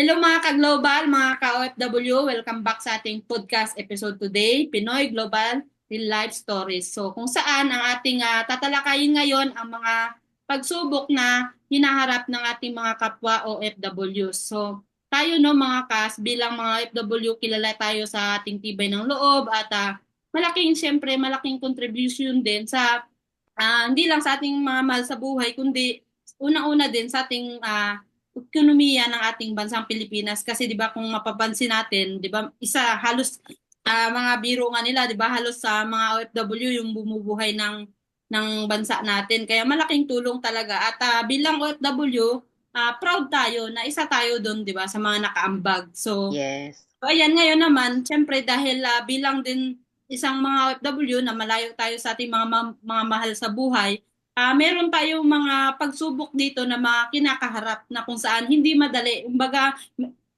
Hello mga ka-global, mga ka-OFW, welcome back sa ating podcast episode today, Pinoy Global Real Life Stories. So kung saan ang ating tatalakayin ngayon ang mga pagsubok na hinaharap ng ating mga kapwa OFW. So tayo no mga kas, bilang mga OFW, kilala tayo sa ating tibay ng loob at malaking contribution din sa hindi lang sa ating mga mahal sa buhay, kundi una-una din sa ating ekonomiya ng ating bansang Pilipinas kasi 'di ba kung mapapansin natin 'di ba isa halos mga biro nga nila 'di ba halos sa mga OFW yung bumubuhay ng bansa natin kaya malaking tulong talaga at bilang OFW proud tayo na isa tayo doon 'di ba sa mga nakaambag Yes. so ayan ngayon naman syempre dahil bilang din isang mga OFW na malayo tayo sa ating mga mahal sa buhay. Meron tayong mga pagsubok dito na mga kinakaharap na kung saan hindi madali. Kumbaga,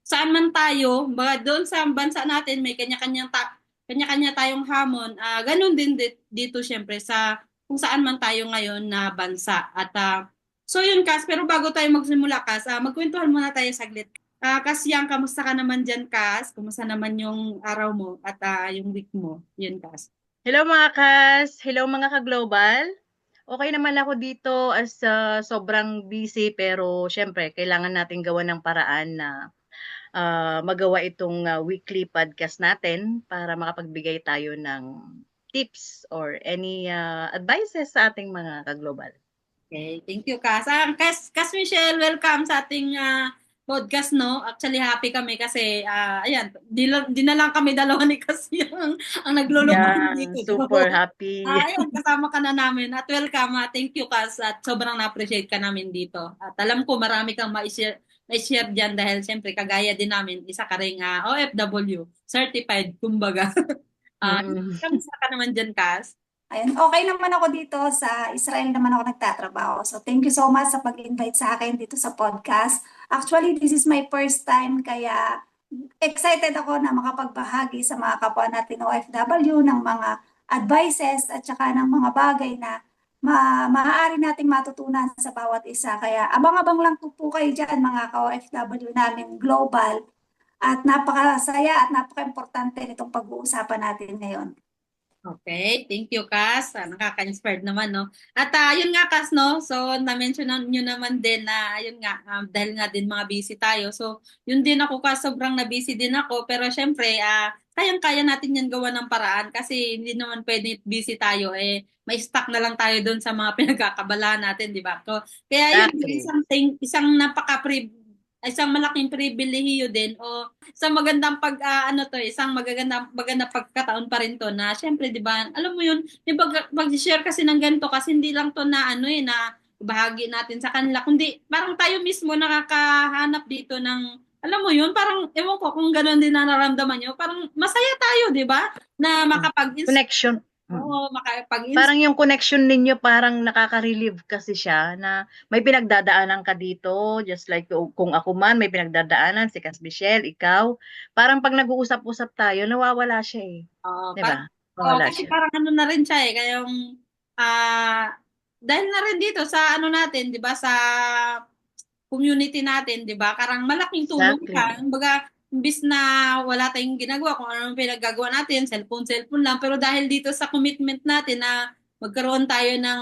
saan man tayo, kumbaga doon sa bansa natin may kanya-kanya tayong hamon. Ganun din dito syempre sa kung saan man tayo ngayon na bansa. At so yun Kas, pero bago tayo magsimula Kas, magkwentuhan muna tayo saglit. Kas Yang, kamusta ka naman dyan Kas? Kumusta naman yung araw mo at yung week mo? Yun Kas. Hello mga kas, hello mga ka-global. Okay naman ako dito as sobrang busy pero syempre kailangan natin gawan ng paraan na magawa itong weekly podcast natin para makapagbigay tayo ng tips or any advices sa ating mga ka-global. Okay, thank you, Kas. Kas Michelle, welcome sa ating podcast, no? Actually, happy kami kasi, ayan, di na lang kami dalawa ni Kas ang naglulukong Yeah, dito. super happy. Ayan, kasama ka na namin. At welcome, thank you, Kas. At sobrang na-appreciate ka namin dito. At alam ko, marami kang ma-share dyan dahil siyempre, kagaya din namin, isa ka rin OFW, certified, kumbaga. Mm. Kamusta ka naman dyan, Kas? Ayun, okay naman ako dito sa Israel naman ako nagtatrabaho. So thank you so much sa pag-invite sa akin dito sa podcast. Actually, this is my first time kaya excited ako na makapagbahagi sa mga kapwa natin OFW ng mga advices at saka ng mga bagay na maaari nating matutunan sa bawat isa. Kaya abang-abang lang po kayo dyan mga ka-OFW namin global at napakasaya at napaka-importante nitong pag-uusapan natin ngayon. Okay, thank you, Kas. Nakaka-inspired naman, no? At yun nga, Kas, no? So, na-mention nyo naman din na, yun nga, dahil nga din mga busy tayo. So, yun din ako, Kas, sobrang na-busy din ako. Pero syempre, kayang-kaya natin yan gawa ng paraan kasi hindi naman pwede busy tayo. May stuck na lang tayo doon sa mga pinagkakabala natin, di ba? So, kaya yun, Exactly. isang isang malaking pribilehiyo din o isang magandang isang magandang pagkataon pa rin to na syempre 'di ba alam mo yun yung pag-share kasi ng ganito kasi hindi lang to na na bahagi natin sa kanila kundi parang tayo mismo nakakahanap dito ng alam mo yun parang ewan ko kung gano'n din na nararamdaman nyo parang masaya tayo 'di ba na Connection. Mm. makapag-inspire. Parang yung connection ninyo parang nakaka-relieve kasi siya na may pinagdadaanan ka dito, just like kung ako man may pinagdadaanan, si Cas Michelle, ikaw, parang 'pag nag-uusap-usap tayo nawawala siya, eh, Oo, 'di parang, ba? Nawawala kasi siya. parang ano na rin siya kaya yung dahil na rin dito sa ano natin, 'di ba, sa community natin, 'di ba? Parang malaking tulong siya. Exactly. Kumbaga, imbis na wala tayong ginagawa kung ano pinaggagawa natin, cellphone lang, pero dahil dito sa commitment natin na magkaroon tayo ng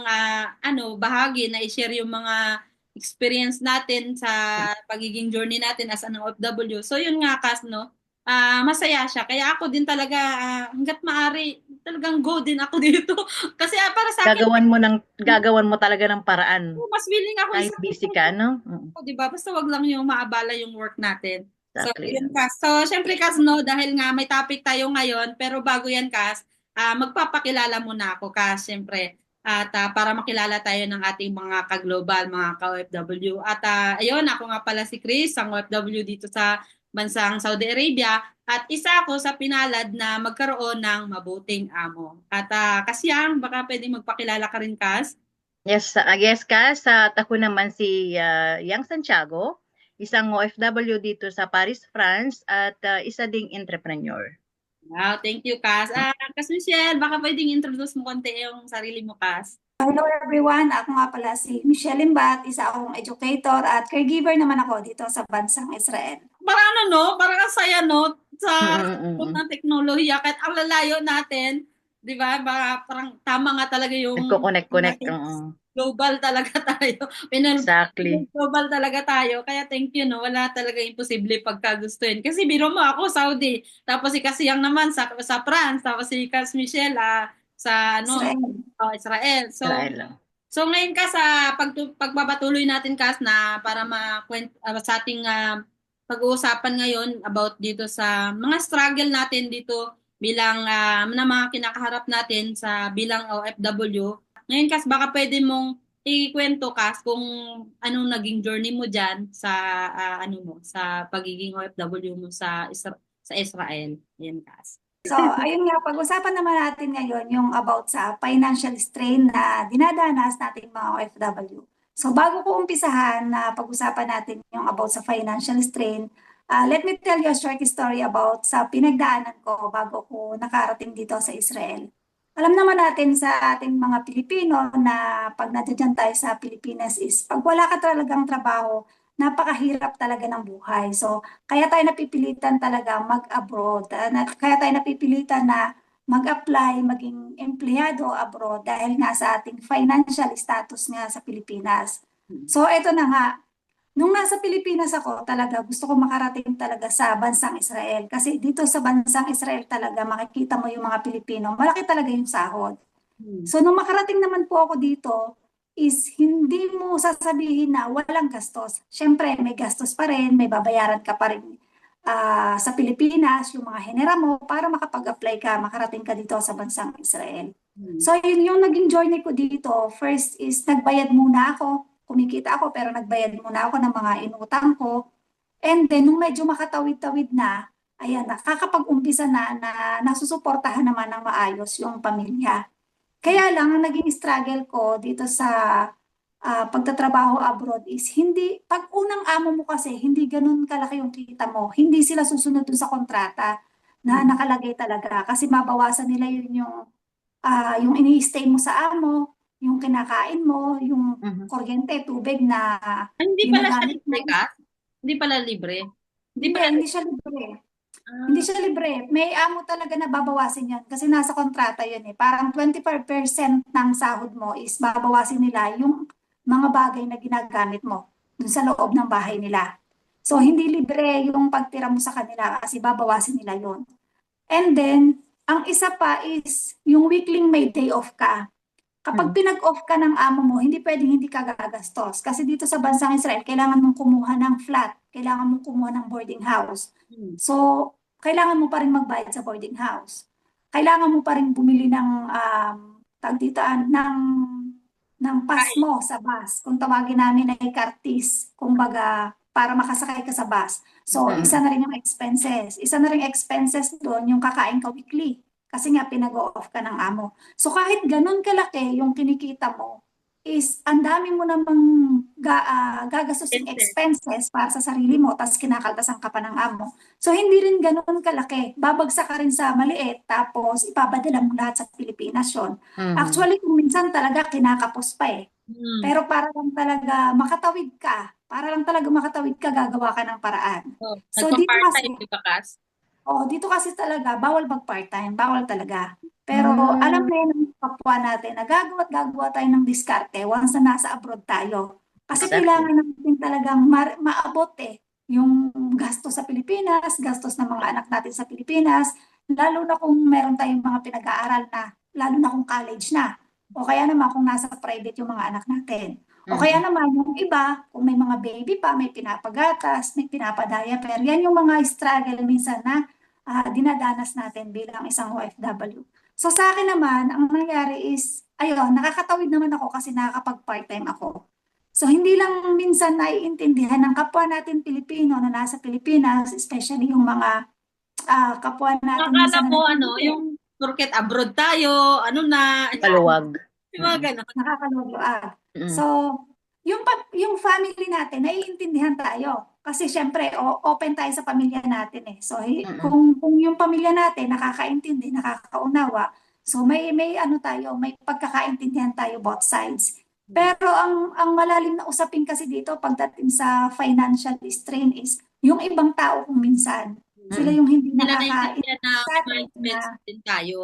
bahagi na i-share yung mga experience natin sa pagiging journey natin as an OFW. So yun nga Kas, no? Masaya siya. Kaya ako din talaga hangga't maaari talagang go din ako dito. Kasi para sa akin, Gagawan mo talaga ng paraan mas willing ako kahit busy ka, i-sacrifice 'no? Mm, ko, 'di ba? Basta wag lang yung maabala yung work natin. So, exactly. yun Kas. So, syempre Kas, no, dahil nga may topic tayo ngayon, pero bago yan Kas, magpapakilala muna ako Kas, syempre. At para makilala tayo ng ating mga ka-global, mga ka-OFW. At ayun, ako nga pala si Chris, ang OFW dito sa bansang Saudi Arabia. At isa ako sa pinalad na magkaroon ng mabuting amo. At Kasyang, baka pwedeng magpakilala ka rin Kas? Yes, Cas, at ako naman si Yang Santiago, isang OFW dito sa Paris, France at isa ding entrepreneur. Wow, thank you, Cas. Cas Michelle, baka pwedeng introduce mo konti yung sarili mo, Cas. Hello everyone, ako nga pala si Michelle Limbat, isa akong educator at caregiver naman ako dito sa bansang Israel. parang ano, no? Parang ang saya, no? Sa support Mm. ng teknolohiya, kahit ang lalayo natin, di ba? Parang tama nga talaga yung Nagko-connect-connect. natin. Oo. Global talaga tayo. Exactly. Global talaga tayo. Kaya thank you, no? Wala talaga imposible pagkagustuhin. Kasi biro mo ako, Saudi. Tapos si Kasiyang naman sa France. Tapos si Kas Michelle sa ano, Israel. Israel. So, Israel lang. so ngayon ka sa pagpapatuloy natin Kas na para sa ating pag-uusapan ngayon about dito sa mga struggle natin dito bilang na mga kinakaharap natin sa bilang OFW. Ngayon Kas baka pwede mong ikwento Kas kung anong naging journey mo diyan sa ano mo sa pagiging OFW mo sa Israel. Ayan Kas. So, ayun nga, pag-usapan naman natin ngayon yung about sa financial strain na dinadanas nating mga OFW. So, bago ko umpisahan na pag-usapan natin yung about sa financial strain, let me tell you a short story about sa pinagdaanan ko bago ko nakarating dito sa Israel. Alam naman natin sa ating mga Pilipino na pag nandiyan tayo sa Pilipinas is pag wala ka talagang trabaho, napakahirap talaga ng buhay. So, kaya tayo napipilitan talaga mag-abroad. Kaya tayo napipilitan na mag-apply, maging empleyado abroad dahil nga sa ating financial status nga sa Pilipinas. So, eto na nga. Nung nasa Pilipinas ako, talaga gusto ko makarating talaga sa bansang Israel. Kasi dito sa bansang Israel talaga makikita mo yung mga Pilipino, malaki talaga yung sahod. Hmm. So, nung makarating naman po ako dito, is hindi mo sasabihin na walang gastos. Siyempre, may gastos pa rin, may babayaran ka pa rin sa Pilipinas, yung mga henera mo, para makapag-apply ka, makarating ka dito sa bansang Israel. Hmm. So, yun yung naging journey ko dito. First is, nagbayad muna ako. Kumikita ako, pero nagbayad muna ako ng mga inutang ko. And then, nung medyo makatawid-tawid na, ayan, nakakapag-umpisa na nasusuportahan naman ng maayos yung pamilya. Kaya lang, ang naging struggle ko dito sa pagtatrabaho abroad is hindi, pag unang amo mo kasi, hindi ganun kalaki yung kita mo. Hindi sila susunod dun sa kontrata na nakalagay talaga. Kasi mabawasan nila yun yung ini-stay mo sa amo, yung kinakain mo, yung Mhm. kuryente, tubig na Hindi pala siya ginagamit libre mo. Kas? Hindi pala libre? Hindi Hindi, pala hindi siya libre. Hindi ah, siya libre. May amo talaga na babawasin yan kasi nasa kontrata yun eh. Parang 25% ng sahod mo is babawasin nila yung mga bagay na ginagamit mo dun sa loob ng bahay nila. So, hindi libre yung pagtira mo sa kanila kasi babawasin nila yun. And then, ang isa pa is yung weekly may day off ka. Kapag Mhm. pinag-off ka ng amo mo, hindi pwedeng hindi ka gagastos. Kasi dito sa bansang Israel, kailangan mong kumuha ng flat, kailangan mong kumuha ng boarding house. hmm. So, kailangan mo pa rin magbayad sa boarding house. Kailangan mo pa rin bumili ng ng pass Kain. mo sa bus. Kung tawagin namin ay kartis, kumbaga, para makasakay ka sa bus. So, isa Mhm. na rin yung expenses. Isa na rin expenses doon yung kakain ka weekly. Kasi nga pinag-off ka ng amo. So kahit ganun kalaki yung kinikita mo, is ang dami mo namang gagastusin Expenses. expenses para sa sarili mo, tapos kinakaltasan ka pa ng amo. So hindi rin ganun kalaki. Babagsak ka rin sa maliit, tapos ipapadala mo lahat sa Pilipinas yun. Mhm. Actually, kung minsan talaga kinakapos pa eh. Hmm. Pero para lang talaga makatawid ka, gagawa ka ng paraan. Oh, So dito kasi, nagpa-part-time di ba Kas? oh, dito kasi talaga, bawal mag part-time, bawal talaga. Pero alam Hmm. na yun ng kapwa natin na gagawa at gagawa tayo ng diskarte once na nasa abroad tayo. Kasi Exactly. kailangan natin talagang maabot eh. Yung gastos sa Pilipinas, gastos ng mga anak natin sa Pilipinas, lalo na kung meron tayong mga pinag-aaral na, lalo na kung college na. O kaya naman kung nasa private yung mga anak natin. O kaya Mhm. naman yung iba, kung may mga baby pa, may pinapagatas, may pinapadaya, pero yan yung mga struggle minsan na dinadanas natin bilang isang OFW. So sa akin naman, ang nangyari is, ayun, nakakatawid naman ako kasi nakakapag-part-time ako. So hindi lang minsan naiintindihan ng kapwa natin Pilipino na nasa Pilipinas, especially yung mga kapwa natin Akala minsan na mo ano, nag-immigrate, yung porket abroad tayo, ano na, yan, Maluwag. yung mga Mm. ganon. nakakaluwag. So, Mm. yung family natin, naiintindihan tayo. Kasi syempre, open tayo sa pamilya natin eh. So, Mm. kung yung pamilya natin nakakaintindi, nakakaunawa, so may ano tayo, may pagkakaintindihan tayo both sides. Pero ang malalim na usapin kasi dito pagdating sa financial strain is yung ibang tao kung minsan sila Mm. yung hindi Nila nakakaintindi naiintindihan na sa may mga atin na expenses din tayo.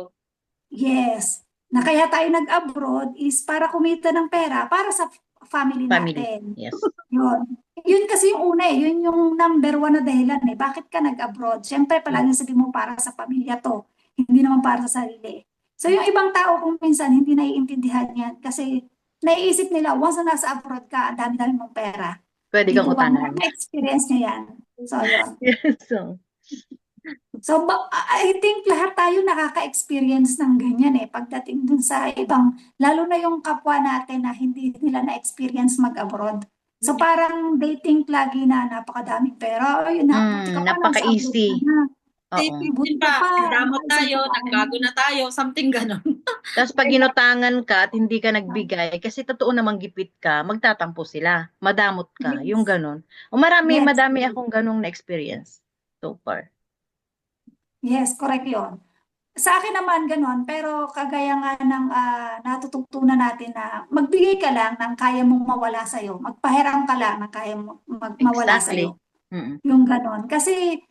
yes, na kaya tayo nag-abroad is para kumita ng pera para sa family Family. natin. Yes. Yun. Yun kasi yung una eh. Yun yung number one na dahilan eh. Bakit ka nag-abroad? Siyempre, palagi sabi mo para sa pamilya to. Hindi naman para sa sarili. So yung ibang tao kung minsan hindi naiintindihan yan kasi naiisip nila once na nasa abroad ka, ang dami-dami mong pera. Pwede Di kang po ba utangan. na-experience niya yan? So yun. Yes. So, So, I think lahat tayo nakaka-experience ng ganyan eh. Pagdating dun sa ibang, lalo na yung kapwa natin na hindi nila na-experience mag-abroad. So, parang they think lagi na napakadaming pera. Ay, na, buti ka pa nasa abroad ka napaka-easy. na. Oo. Buti Isipin ka pa, pa, damot nakaisang tayo, nagbago na tayo, something ganon. Tapos pag inutangan ka at hindi ka nagbigay, kasi totoo namang gipit ka, magtatampo sila. Madamot ka. Yung Yes. ganon. O marami, Yes. madami akong ganong na-experience so far. Yes, correct yun. Sa akin naman ganon, pero kagaya nga ng natututunan natin na magbigay ka lang ng kaya mong mawala sa'yo. Magpahiram ka lang ng kaya mong mawala Exactly. sa'yo. Mm-mm. Yung ganon. Kasi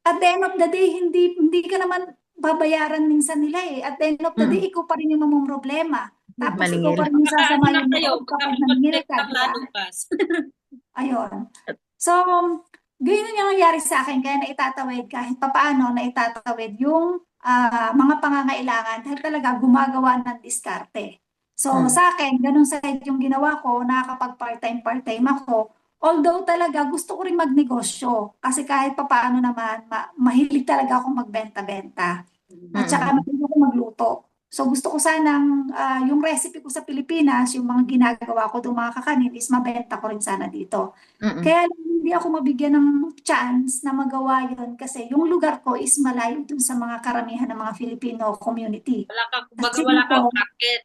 at the end of the day, hindi ka naman babayaran minsan nila eh. At the end of the day, Mm-mm. ikaw pa rin yung mamong problema. Tapos ikaw Malingil. pa rin yung Magkakaano sasama lang yung kayo, loob kapag naningil magkakakonflict ka, lang di ba? lalo pas. Ayun. So, ganyan yung nangyayari sa akin. Kaya naitatawid kahit papaano naitatawid yung mga pangangailangan dahil talaga gumagawa ng diskarte. So, Mm. sa akin, ganun side yung ginawa ko, nakakapag part-time ako. Although talaga gusto ko rin magnegosyo kasi kahit papaano naman, mahilig talaga akong magbenta-benta. At saka Mm-mm. mahilig ako magluto. So gusto ko sanang yung recipe ko sa Pilipinas, yung mga ginagawa ko doon mga kakanin is mabenta ko rin sana dito. Mm-mm. Kaya lang hindi ako mabigyan ng chance na magawa yun kasi yung lugar ko is malayo dun sa mga karamihan ng mga Filipino community. Wala ka, kumbaga Kasi wala kang dito, market.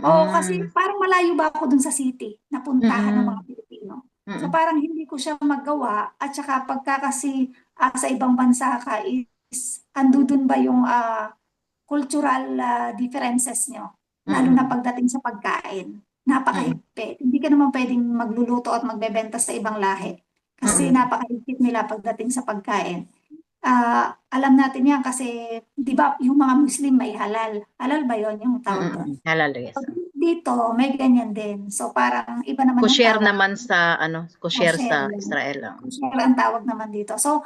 oo, kasi Mm-mm. parang malayo ba ako dun sa city na puntahan ng mga Mm-mm. Pilipino. So Mm-mm. parang hindi ko siya magawa at saka pagka kasi sa ibang bansa ka is andudun ba yung cultural differences nyo, lalo na Mm-mm. pagdating sa pagkain. Mm-mm. Napakahigpit. Hindi ka naman pwedeng magluluto at magbebenta sa ibang lahi kasi Mm-mm. napakahigpit nila pagdating sa pagkain. Alam natin yan kasi, di ba, yung mga Muslim may halal. Halal ba yon yung tawag doon? Mm-mm. Halal, yes. Dito, may ganyan din. So, parang iba naman ang Kushare tawag. naman sa kushare Kosher. sa Israel lang. Kosher ang tawag naman dito. So,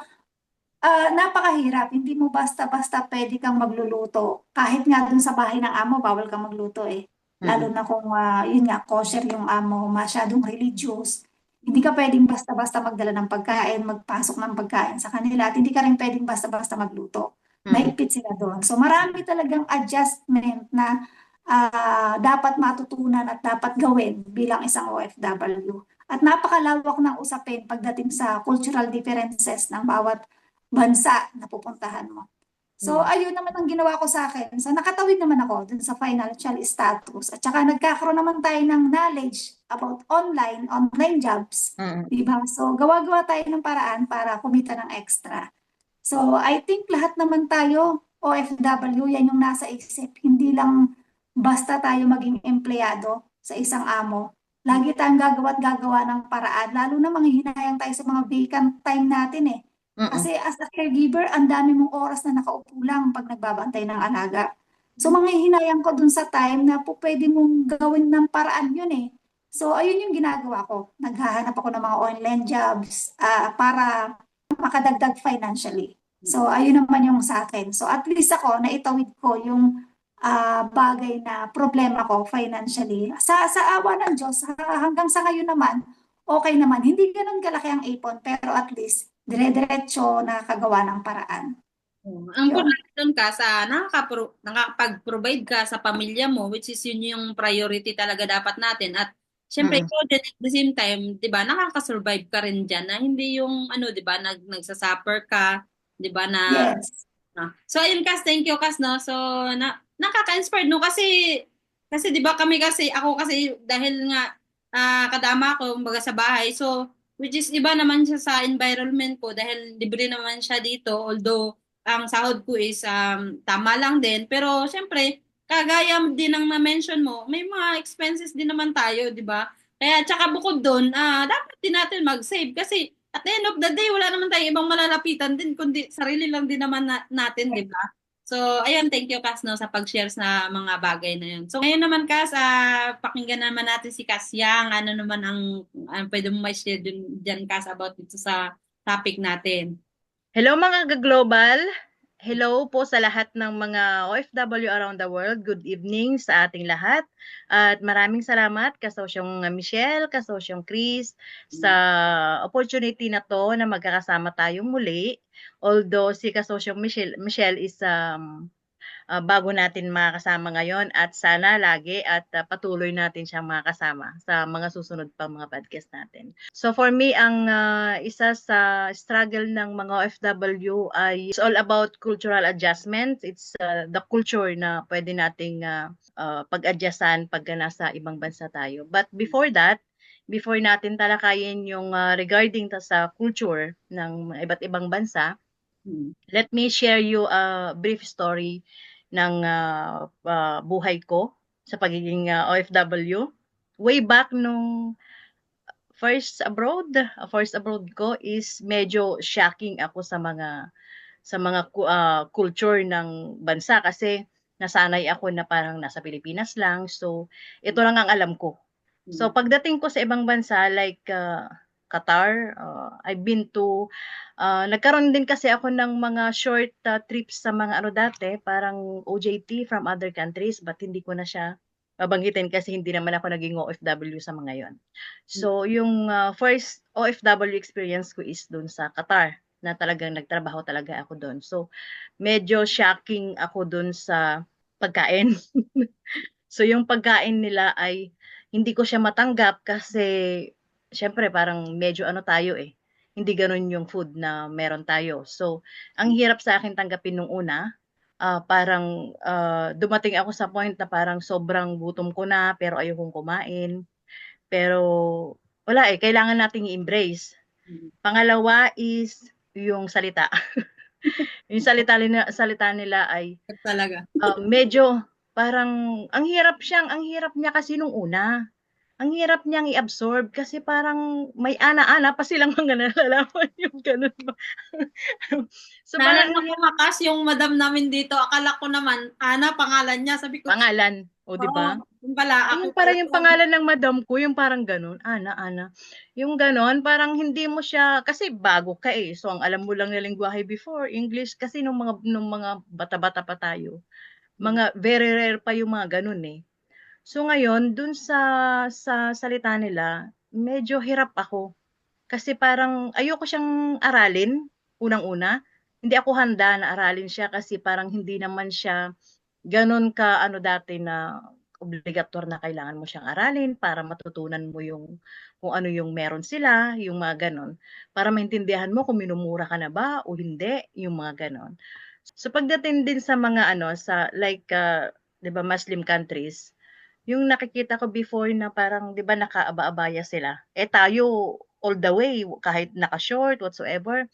napakahirap. Hindi mo basta-basta pwede kang magluluto. Kahit nga dun sa bahay ng amo, bawal kang magluto eh. Lalo Mm-mm. na kung, yun nga, kosher yung amo, masyadong religious. Hindi ka pwedeng basta-basta magdala ng pagkain, magpasok ng pagkain sa kanila. At hindi ka rin pwedeng basta-basta magluto. Mm-mm. Mahigpit sila doon. So marami talagang adjustment na dapat matutunan at dapat gawin bilang isang OFW. At napakalawak ng usapin pagdating sa cultural differences ng bawat bansa na pupuntahan mo. So, Mm. ayun naman ang ginawa ko sa akin. So, nakatawid naman ako dun sa financial status. At saka nagkakaroon naman tayo ng knowledge about online jobs. Mm-mm. Diba? So, gawa-gawa tayo ng paraan para kumita ng extra. So, I think lahat naman tayo, OFW, yan yung nasa isip. Hindi lang basta tayo maging empleyado sa isang amo. Lagi tayong gagawa at gagawa ng paraan. Lalo na manghihinayang tayo sa mga vacant time natin eh. Mm-mm. Kasi as a caregiver, ang dami mong oras na nakaupo lang pag nagbabantay ng alaga. So, manghihinayang ko dun sa time na po pwede mong gawin ng paraan yun eh. So, ayun yung ginagawa ko. Naghahanap ako ng mga online jobs para makadagdag financially. So, ayun naman yung sa akin. So, at least ako, naitawid ko yung bagay na problema ko financially. Sa awa ng Diyos, hanggang sa ngayon naman, okay naman. Hindi ganun kalaki ang ipon, pero at least, dire-diretso nakakagawa ng paraan. Ang Yun. importante doon ka sa nakakapag-provide ka sa pamilya mo, which is yun yung priority talaga dapat natin. At syempre, Mm-mm. ikaw din at the same time, di ba, nakakasurvive ka rin dyan na hindi yung, di ba, nagsasuffer ka, di ba, na, Yes. So, ayun, Kas, thank you, Kas, no? So, nakaka-inspired, no? Kasi di ba kami kasi, ako kasi, dahil nga, kadama ko, kumbaga sa bahay, so, which is iba naman siya sa environment ko dahil libre naman siya dito, although, ang sahod ko is tama lang din. Pero syempre, kagaya din ng na-mention mo, may mga expenses din naman tayo, di ba? Kaya tsaka bukod doon, dapat din natin mag-save kasi at the end of the day, wala naman tayong ibang malalapitan din kundi sarili lang din naman natin, di ba? So, ayun, thank you, Kas, no, sa pag-share sa mga bagay na yun. So, ngayon naman, Kas, pakinggan naman natin si Kas Yang. Ano naman ang pwede mo ma-share dyan, Kas, about dito sa topic natin? Hello mga ka-global! Hello po sa lahat ng mga OFW around the world. Good evening sa ating lahat. At maraming salamat kasosyong Michelle, kasosyong Chris sa opportunity na to na magkakasama tayong muli. Although si kasosyong Michelle is bago natin makasama ngayon at sana lagi at patuloy natin siyang makasama sa mga susunod pang mga podcast natin. So for me, ang isa sa struggle ng mga OFW ay it's all about cultural adjustment. It's the culture na pwede nating pag-adjustan pag nasa ibang bansa tayo. But before that, before natin talakayin yung regarding sa culture ng iba't ibang bansa, let me share you a brief story ng buhay ko sa pagiging OFW. Way back nung first abroad ko is medyo shocking ako sa mga culture ng bansa kasi nasanay ako na parang nasa Pilipinas lang. So ito lang ang alam ko. So pagdating ko sa ibang bansa like Qatar, I've been to nagkaroon din kasi ako ng mga short trips sa mga dati, parang OJT from other countries, but hindi ko na siya babanggitin kasi hindi naman ako naging OFW sa mga yon. So yung first OFW experience ko is doon sa Qatar na talagang nagtrabaho talaga ako doon. So medyo shocking ako doon sa pagkain. So yung pagkain nila ay hindi ko siya matanggap kasi syempre parang medyo tayo hindi ganun yung food na meron tayo. So ang hirap sa akin tanggapin nung una, parang dumating ako sa point na parang sobrang gutom ko na pero ayokong kumain. Pero wala kailangan nating i-embrace. Pangalawa is yung salita. Yung salita nila ay Talaga. medyo parang ang hirap niya kasi nung una. Ang hirap niyang i-absorb kasi parang may ana-ana pa silang mga nalalaman yung ganun ba. So parang Naalala ko, Kas, yung madam namin dito, akala ko naman, Ana, pangalan niya. Sabi ko, pangalan, o di ba? yung pala, ako Yung parang yung pangalan ng madam ko, yung parang ganun, Ana. Yung ganun, parang hindi mo siya, kasi bago ka So ang alam mo lang na lengguwahe before, English, kasi nung mga bata-bata pa tayo, mga very rare pa yung mga ganun So ngayon, dun sa salita nila, medyo hirap ako. Kasi parang ayoko siyang aralin, unang-una. Hindi ako handa na aralin siya kasi parang hindi naman siya ganun ka dati na obligator na kailangan mo siyang aralin para matutunan mo yung kung ano yung meron sila, yung mga ganon. Para maintindihan mo kung minumura ka na ba o hindi, yung mga ganon. So pagdating din sa mga sa like 'di ba Muslim countries, yung nakikita ko before na parang 'di ba nakaaba-abaya sila. Tayo all the way kahit naka-short whatsoever.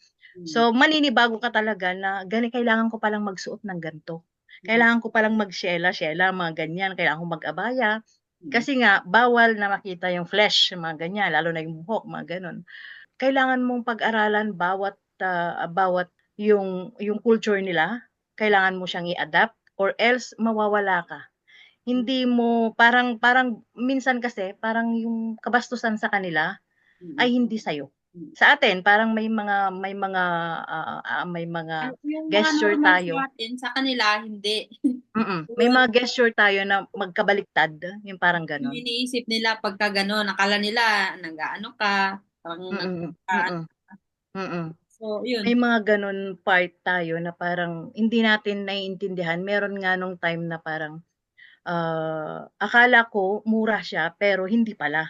So maninibago ka talaga na kailangan ko palang magsuot ng ganito. Kailangan ko palang magsyela, mga ganyan, kailangan ko mag-abaya. Kasi nga bawal na makita yung flesh, mga ganyan, lalo na yung buhok, mga ganon. Kailangan mong pag-aralan bawat yung culture nila, kailangan mo siyang i-adapt or else mawawala ka. Hindi mo parang minsan kasi parang yung kabastusan sa kanila ay hindi sa'yo. Sa atin parang may mga gesture tayo. Sa atin, sa kanila, hindi. May mga gesture tayo na magkabaliktad, yung parang gano'n. Iniisip nila pagka gano'n, akala nila nag-aano ka, So, yun. May mga gano'n part tayo na parang hindi natin naiintindihan. Meron nga nung time na parang akala ko mura siya pero hindi pala.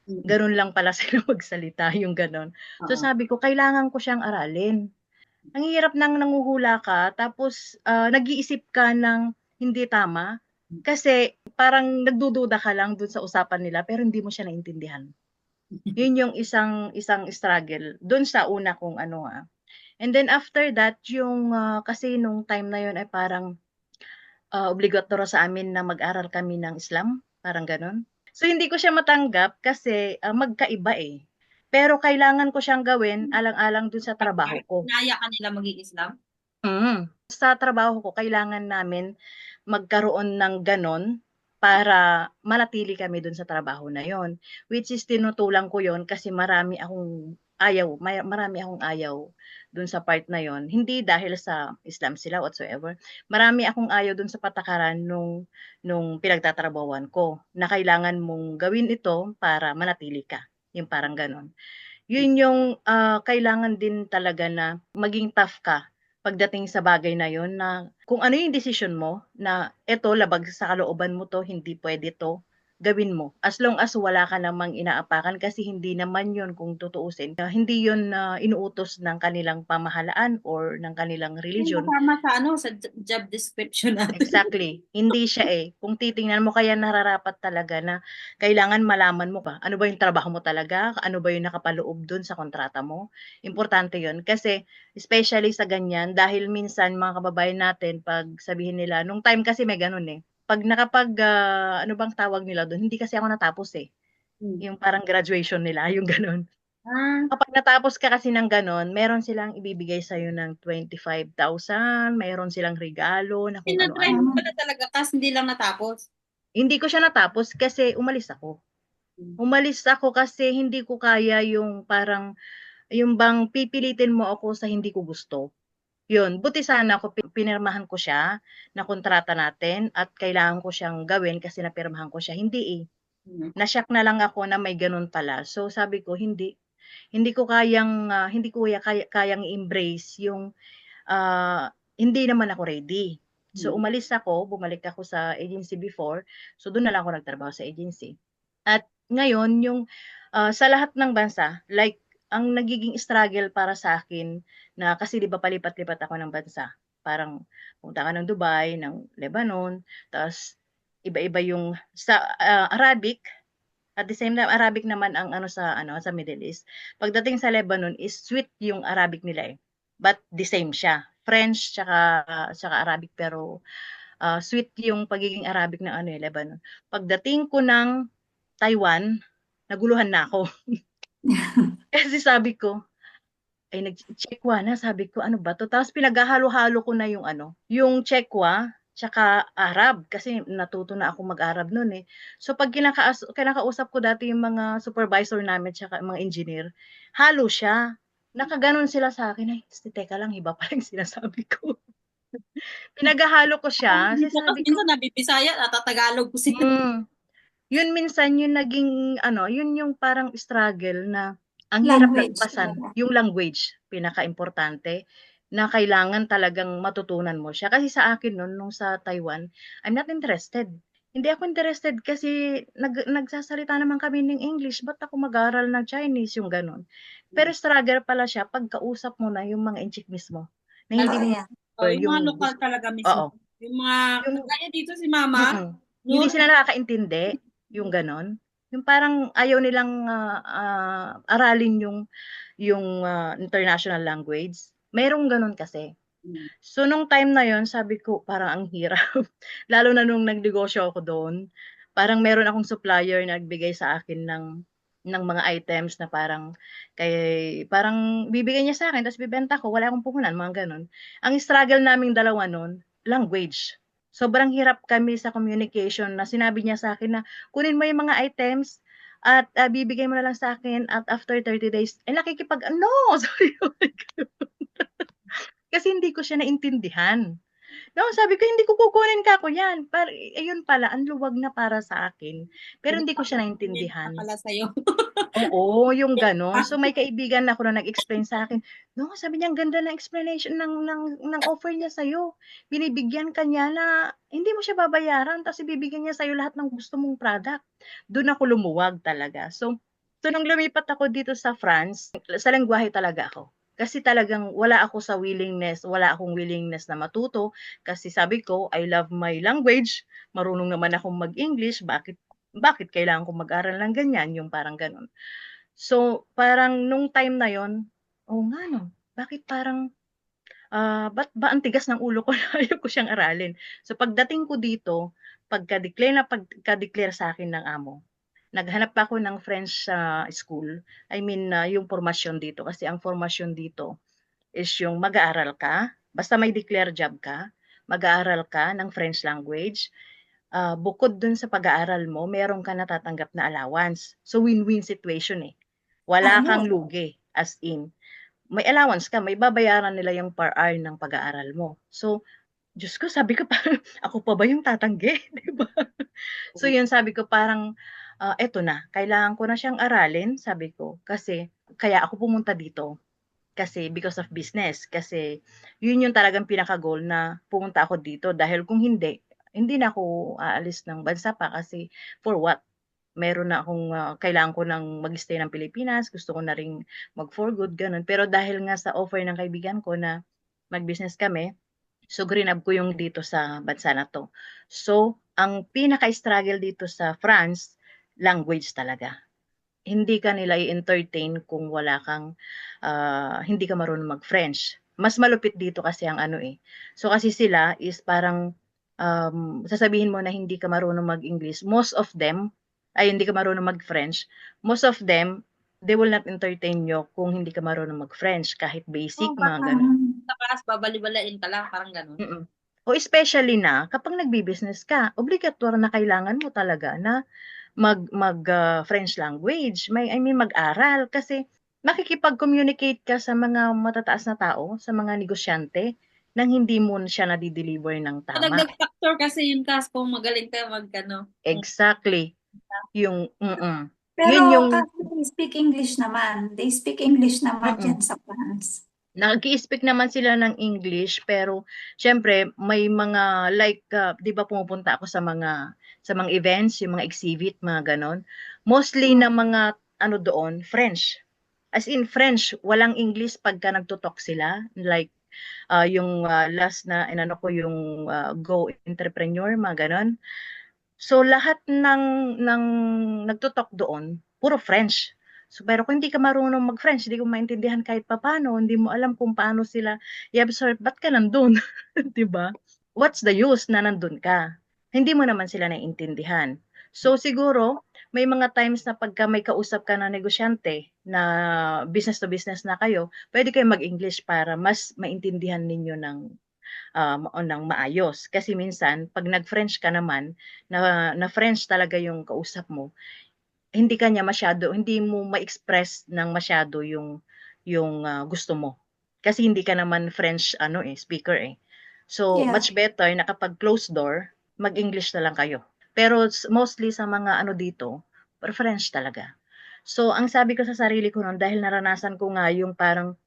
Ganun lang pala sila magsalita, yung ganon. So sabi ko, kailangan ko siyang aralin. Ang hirap nang nanguhula ka, tapos nag-iisip ka ng hindi tama, kasi parang nagdududa ka lang dun sa usapan nila, pero hindi mo siya naintindihan. Yun yung isang struggle, dun sa una kong And then after that, yung kasi nung time na yun ay parang obligatoryo sa amin na mag-aral kami ng Islam, parang gano'n. So hindi ko siya matanggap kasi magkaiba eh. Pero kailangan ko siyang gawin alang-alang dun sa trabaho ko. Inaya ka nila maging Islam? Sa trabaho ko kailangan namin magkaroon ng gano'n para manatili kami dun sa trabaho na yon. Which is tinutulan ko yon kasi marami akong ayaw dun sa part na yon. Hindi dahil sa Islam sila whatsoever. Marami akong ayaw dun sa patakaran nung pinagtatrabahuan ko na kailangan mong gawin ito para manatili ka. Yung parang gano'n. Yun yung kailangan din talaga na maging tough ka pagdating sa bagay na yon na kung ano yung decision mo na eto labag sa kalooban mo 'to, hindi puwede 'to, gawin mo. As long as wala ka namang inaapakan kasi hindi naman yun kung tutuusin, hindi yun inuutos ng kanilang pamahalaan or ng kanilang Yung religion. kasama sa sa job description natin. Exactly. Hindi siya eh. Kung titingnan mo kaya nararapat talaga na kailangan malaman mo ba, ano ba yung trabaho mo talaga? Ano ba yung nakapaloob dun sa kontrata mo? Importante yun. Kasi especially sa ganyan, dahil minsan mga kababayan natin, pag sabihin nila, nung time kasi may ganun eh. Pag ano bang tawag nila dun? Hindi kasi ako natapos eh. Yung parang graduation nila, yung ganun. Ah, Kapag natapos ka kasi ng gano'n, meron silang ibibigay sa'yo ng 25,000, meron silang regalo na kung tinatry mo ano-ano. pala talaga kasi hindi lang natapos. Hindi ko siya natapos kasi umalis ako. Umalis ako kasi hindi ko kaya yung parang yung bang pipilitin mo ako sa hindi ko gusto. Yun, buti sana ako pinirmahan ko siya na kontrata natin at kailangan ko siyang gawin kasi napirmahan ko siya. Hindi eh. Na-shock na lang ako na may gano'n pala. So sabi ko, hindi ko kayang i-embrace yung hindi naman ako ready. So umalis ako, bumalik ako sa agency before. So dun na lang ako nagtrabaho sa agency. At ngayon yung sa lahat ng bansa, like ang nagiging struggle para sa akin na kasi 'di ba palipat-lipat ako ng bansa. Parang punta ka ng Dubai, ng Lebanon, ta's iba-iba yung sa Arabic. At the same time, Arabic naman ang sa Middle East. Pagdating sa Lebanon is sweet yung Arabic nila eh. But the same siya. French tsaka Arabic pero sweet yung pagiging Arabic ng Lebanon. Pagdating ko ng Taiwan, naguluhan na ako. Kasi sabi ko, ay nag-Chekwa na, sabi ko, ano ba 'to? Tapos pinaghahalo-halo ko na yung Chekwa tsaka Arab kasi natuto na akong mag-Arab no'n, eh. So 'pag kinakausap ko dati yung mga supervisor namin tsaka mga engineer, halo siya. Nakagano'n sila sa'kin, "Ay, teka lang iba pala yung sinasabi ko." Pinaghahalo ko siya kasi Minsan kasi sabi ko minsan nabibisaya, natatagalog ko sila. yun minsan yung naging yun yung parang struggle na ang hirap Language lagpasan, talaga. yung language, pinakaimportante, na kailangan talagang matutunan mo siya. Kasi sa akin nun, nung sa Taiwan, I'm not interested. Hindi ako interested kasi nagsasalita naman kami ng English, ba't ako mag-aaral ng Chinese, yung gano'n. Pero struggle pala siya pagkausap mo na yung mga inchik mismo, na hindi Totoo mo yan. Oh, yung mga yung lokal gusto talaga mismo. oo, Yung mga yung kagaya dito si Mama, mm. Hindi Nur, sila nakakaintindi, yung gano'n. Yung parang ayaw nilang, aralin yung international language. Merong gano'n kasi. So, nung time na yun sabi ko parang ang hirap. Lalo na nung nagnegosyo ako do'n, parang meron akong supplier na nagbigay sa akin ng mga items na parang bibigay niya sa'kin ta's ibebenta ko, wala akong puhunan, mga gano'n. Ang struggle naming dalawa nun, language. Sobrang hirap kami sa communication na sinabi niya sa'kin na, "Kunin mo yung mga items at, bibigay mo na lang sa'kin at after 30 days." Eh, nakikipag-ano, sabi ko, kasi hindi ko siya naintindihan. No, sabi ko, "Hindi ko kukunin kako yan." Ayun pala, ang luwag na para sa akin, pero hindi ko siya na naintindihan. pala sa'yo. Oo, yung gano'n. So, may kaibigan ako na nag-explain sa'kin, "No," sabi niya, "ang ganda ng explanation ng offer niya sa'yo. Binibigyan ka niya na hindi mo siya babayaran tapos ibibigay niya sa'yo lahat ng gusto mong product." Do'n ako lumuwag talaga. So nung lumipat ako dito sa France, sa lengguwahe talaga ako. Kasi talagang wala akong willingness na matuto kasi sabi ko, "I love my language, marunong naman akong mag-English, bakit bakit kailangan kong mag-aral ng ganyan?" Yung parang gano'n. So, parang nung time na yun, oo nga 'no, bakit parang ba't ba ang tigas ng ulo ko na ayaw ko siyang aralin. So pagdating ko dito, pagka-declare sa akin ng amo, naghanap pa ako ng French school. I mean, yung formasyon dito. Kasi ang formasyon dito is yung mag-aaral ka, basta may declare job ka, mag-aaral ka ng French language. Bukod dun sa pag-aaral mo, meron ka natatanggap na allowance. So win-win situation eh. Wala kang Ayos. lugi, as in may allowance ka, may babayaran nila yung per hour ng pag-aaral mo. So, Diyos ko, sabi ko parang, ako pa ba yung tatanggi? Di ba? So, yun, sabi ko parang, eto na, kailangan ko na siyang aralin, sabi ko, kasi, kaya ako pumunta dito. Kasi, because of business. Kasi, yun yung talagang pinaka-goal na pumunta ako dito. Dahil kung hindi, hindi na ako aalis ng bansa pa kasi, for what? Meron na akong kailangan ko ng mag-stay ng Pilipinas, gusto ko na ring mag-for good, ganun. Pero dahil nga sa offer ng kaibigan ko na mag-business kami, so grinab ko yung dito sa bansa na to. So, ang pinaka-struggle dito sa France, language talaga. Hindi ka nila i-entertain kung wala kang, hindi ka marunong mag-French. Mas malupit dito kasi ang ano eh. So kasi sila is parang sasabihin mo na hindi ka marunong mag-English. Most of them, ay hindi ka marunong mag-French. Most of them, they will not entertain you kung hindi ka marunong mag-French. Kahit Oh, basic, mga parang, ganun. Takas, babali-balain ka lang, parang ganun. Mm. O especially na kapag nagbi-business ka, obligatory na kailangan mo talaga na French language, I mean mag-aral kasi makikipag-communicate ka sa mga matataas na tao, sa mga negosyante nang hindi mo siya nade-deliver ng tama. Dagdag factor kasi yun, Kas, kung magaling ka mag-ano. Exactly. Yung pero yun yung kasi they speak English naman. They speak English naman mm. dyan sa France. Nag-i-speak naman sila ng English pero syempre may mga like 'di ba pumupunta ako sa mga events, yung mga exhibit, mga ganon. Mostly na Mm. mga ano doon, French. As in French, walang English pagka nagto-talk sila. Like yung last na inano ko yung Go Entrepreneur, mga ganon. So lahat ng nagto-talk doon, puro French. So pero kung hindi ka marunong mag-French, hindi ko maintindihan kahit papaano, hindi mo alam kung paano sila i-absorb, ba't ka nandun? 'Di ba? What's the use na nandun ka? Hindi mo naman sila naiintindihan. So siguro may mga times na pagka may kausap ka na negosyante na business to business na kayo, pwede kayo mag-English para mas maintindihan ninyo ng maayos. Kasi minsan, pag nag-French ka naman, na French talaga yung kausap mo, hindi mo ma-express ng masyado yung gusto mo. Kasi hindi ka naman French speaker eh. So, Yeah. much better na kapag closed door, mag-English na lang kayo. Pero mostly sa mga ano dito, French talaga. So, ang sabi ko sa sarili ko noon, dahil naranasan ko nga yung parang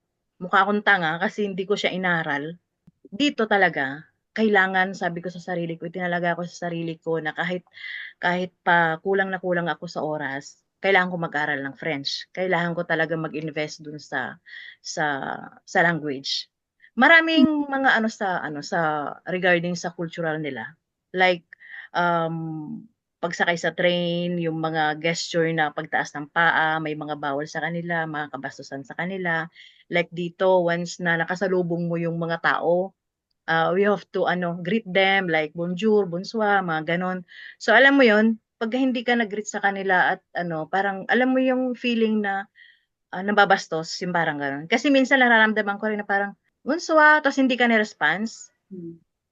mukha akong tanga kasi hindi ko siya inaral, dito talaga, kailangan sabi ko sa sarili ko, itinalaga ko sa sarili ko na kahit pa kulang na kulang ako sa oras, kailangan ko mag-aral ng French. Kailangan ko talaga mag-invest dun sa sa language. Maraming mga sa regarding sa cultural nila. Like pagsakay sa train, yung mga gesture na pagtaas ng paa, may mga bawal sa kanila, mga kabastusan sa kanila. Like dito, once na nakasalubong mo yung mga tao, we have to greet them like bonjour, bonsoir, mga ganon. So alam mo yon, pag hindi ka nag-greet sa kanila at parang alam mo yung feeling na nababastos, yung parang ganon. Kasi minsan nararamdaman ko rin na parang bonsoir, tapos hindi ka ni-response.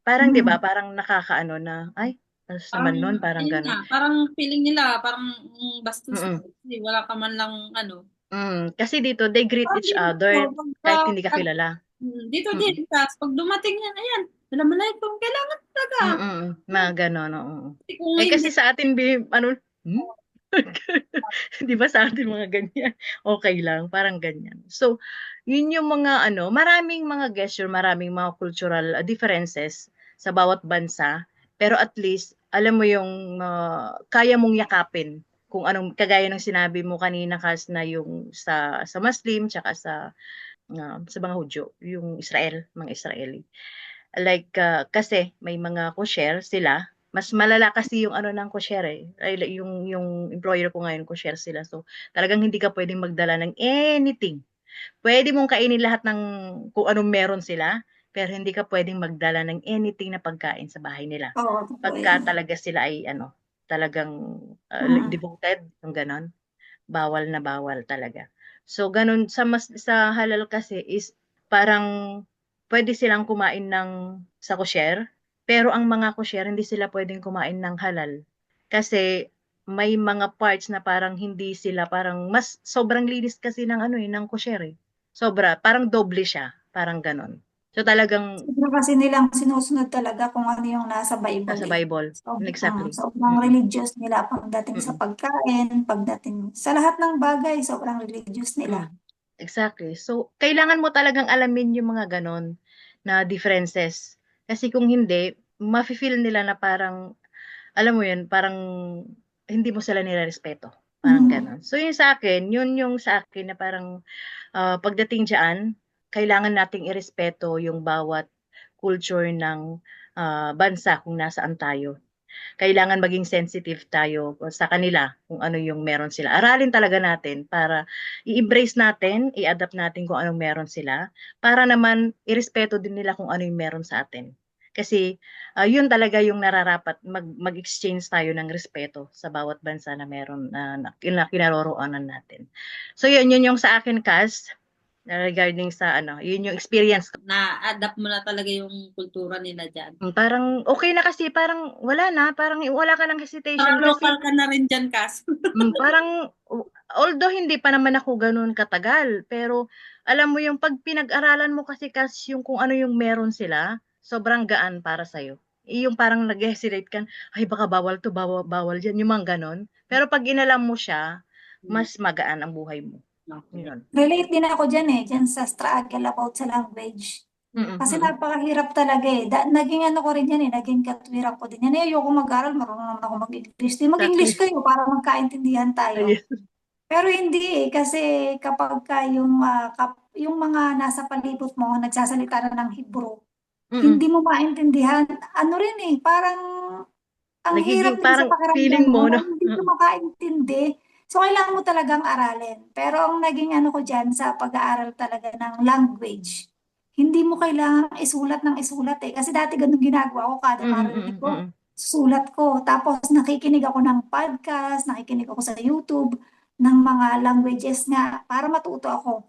Parang 'di ba, Mm. parang nakakaano na, ay, tapos Parang, naman nun, parang ayun ganon. nga, parang feeling nila, parang bastos Mm-mm. mo. Kasi wala ka man lang, Kasi dito, they greet parang each dito, other kahit hindi ka kilala. dito din, Mm-mm. tas pag dumating yan, ayan, Assalamualaikum, kailangan talaga. Mga ganon, oo. Kasi kung Eh hindi, kasi sa atin, hmm? 'Di ba sa atin mga ganyan, okay lang, parang ganyan. So, yun yung mga maraming mga gesture, maraming mga cultural differences sa bawat bansa, pero at least alam mo yung kaya mong yakapin kung anong kagaya ng sinabi mo kanina Kas na yung sa Muslim tsaka sa mga Hudyo, yung Israel, mga Israeli. Like, kasi may mga kosher sila, mas malala kasi yung ng kosher eh. Ay, yung employer ko ngayon, kosher sila. So, talagang hindi ka pwedeng magdala ng anything. Pwede mong kainin lahat ng kung anong meron sila. pero hindi ka pwedeng magdala ng anything na pagkain sa bahay nila. Oo, totoo Pagka yan. talaga sila ay talagang Mm. devoted, yung ganon, bawal na bawal talaga. So ganun sa halal kasi is parang pwede silang kumain sa kosher, pero ang mga kosher hindi sila pwedeng kumain ng halal kasi may mga parts na parang hindi sila parang mas sobrang linis kasi ng kosher eh. Sobra, parang doble siya, parang ganon. So talagang Sobra kasi nilang sinusunod talaga kung ano yung nasa Bible nasa eh. Bible. Exactly. Sobrang Mm-mm. religious nila pagdating sa Mm-mm. pagkain, pagdating sa lahat ng bagay, sobrang religious nila. Mm. Exactly. So, kailangan mo talagang alamin yung mga ganon na differences. Kasi kung hindi, mafe-feel nila na parang, alam mo yun, parang hindi mo sila nirerespeto. Parang Mm. ganon. So, yun yung sa akin na parang pagdating dyan, kailangan nating irespeto yung bawat culture ng bansa kung nasaan tayo. Kailangan maging sensitive tayo sa kanila kung ano yung meron sila. Aralin talaga natin para i-embrace natin, i-adapt natin kung anong meron sila, para naman irespeto din nila kung ano yung meron sa atin. Kasi yun talaga yung nararapat mag-exchange tayo ng respeto sa bawat bansa na meron na kinaroroonan natin. So yun yung sa akin, Cas, regarding sa yun yung experience ko. Na-adapt mo na talaga yung kultura nila dyan. Parang okay na kasi parang parang wala ka ng hesitation Parang kasi local ka na rin dyan, Kas. parang although hindi pa naman ako gano'n katagal, pero alam mo yung 'pag pinag-aralan mo kasi yung kung ano yung meron sila, sobrang gaan para sa'yo. Yung parang nag-hesitate ka, "Ay baka bawal 'to, bawal bawal diyan," yung mga gano'n. Pero 'pag inalam mo siya, mas magaan ang buhay mo, Okay. yun. Relate din ako dyan eh, dyan sa struggle about sa language. Mm, Kasi mm. napakahirap talaga eh. Naging ano ko rin yan eh, naging katwiran ko din yan. Eh, ayoko mag-aral, marunong naman ako mag-English. Di mag-English Exactly. kayo para magkaintindihan tayo. Ayun. Pero hindi eh, kasi kapag yung mga nasa palibot mo, nagsasalita na ng Hebrew, Mm. hindi mo maintindihan. Ano rin eh, parang ang hirap Nagiging din sa parang pakiramdam feeling mo mo na 'no? hindi ka Mm. makaintindi. So, kailangan mo talagang aralin. Pero ang naging ano ko dyan sa pag-aaral talaga ng language, hindi mo kailangan isulat ng isulat eh. Kasi dati ganun ginagawa ko, kada Mm, marinig mm, ko, mm. sulat ko. Tapos nakikinig ako ng podcast, nakikinig ako sa YouTube ng mga languages nga para matuto ako.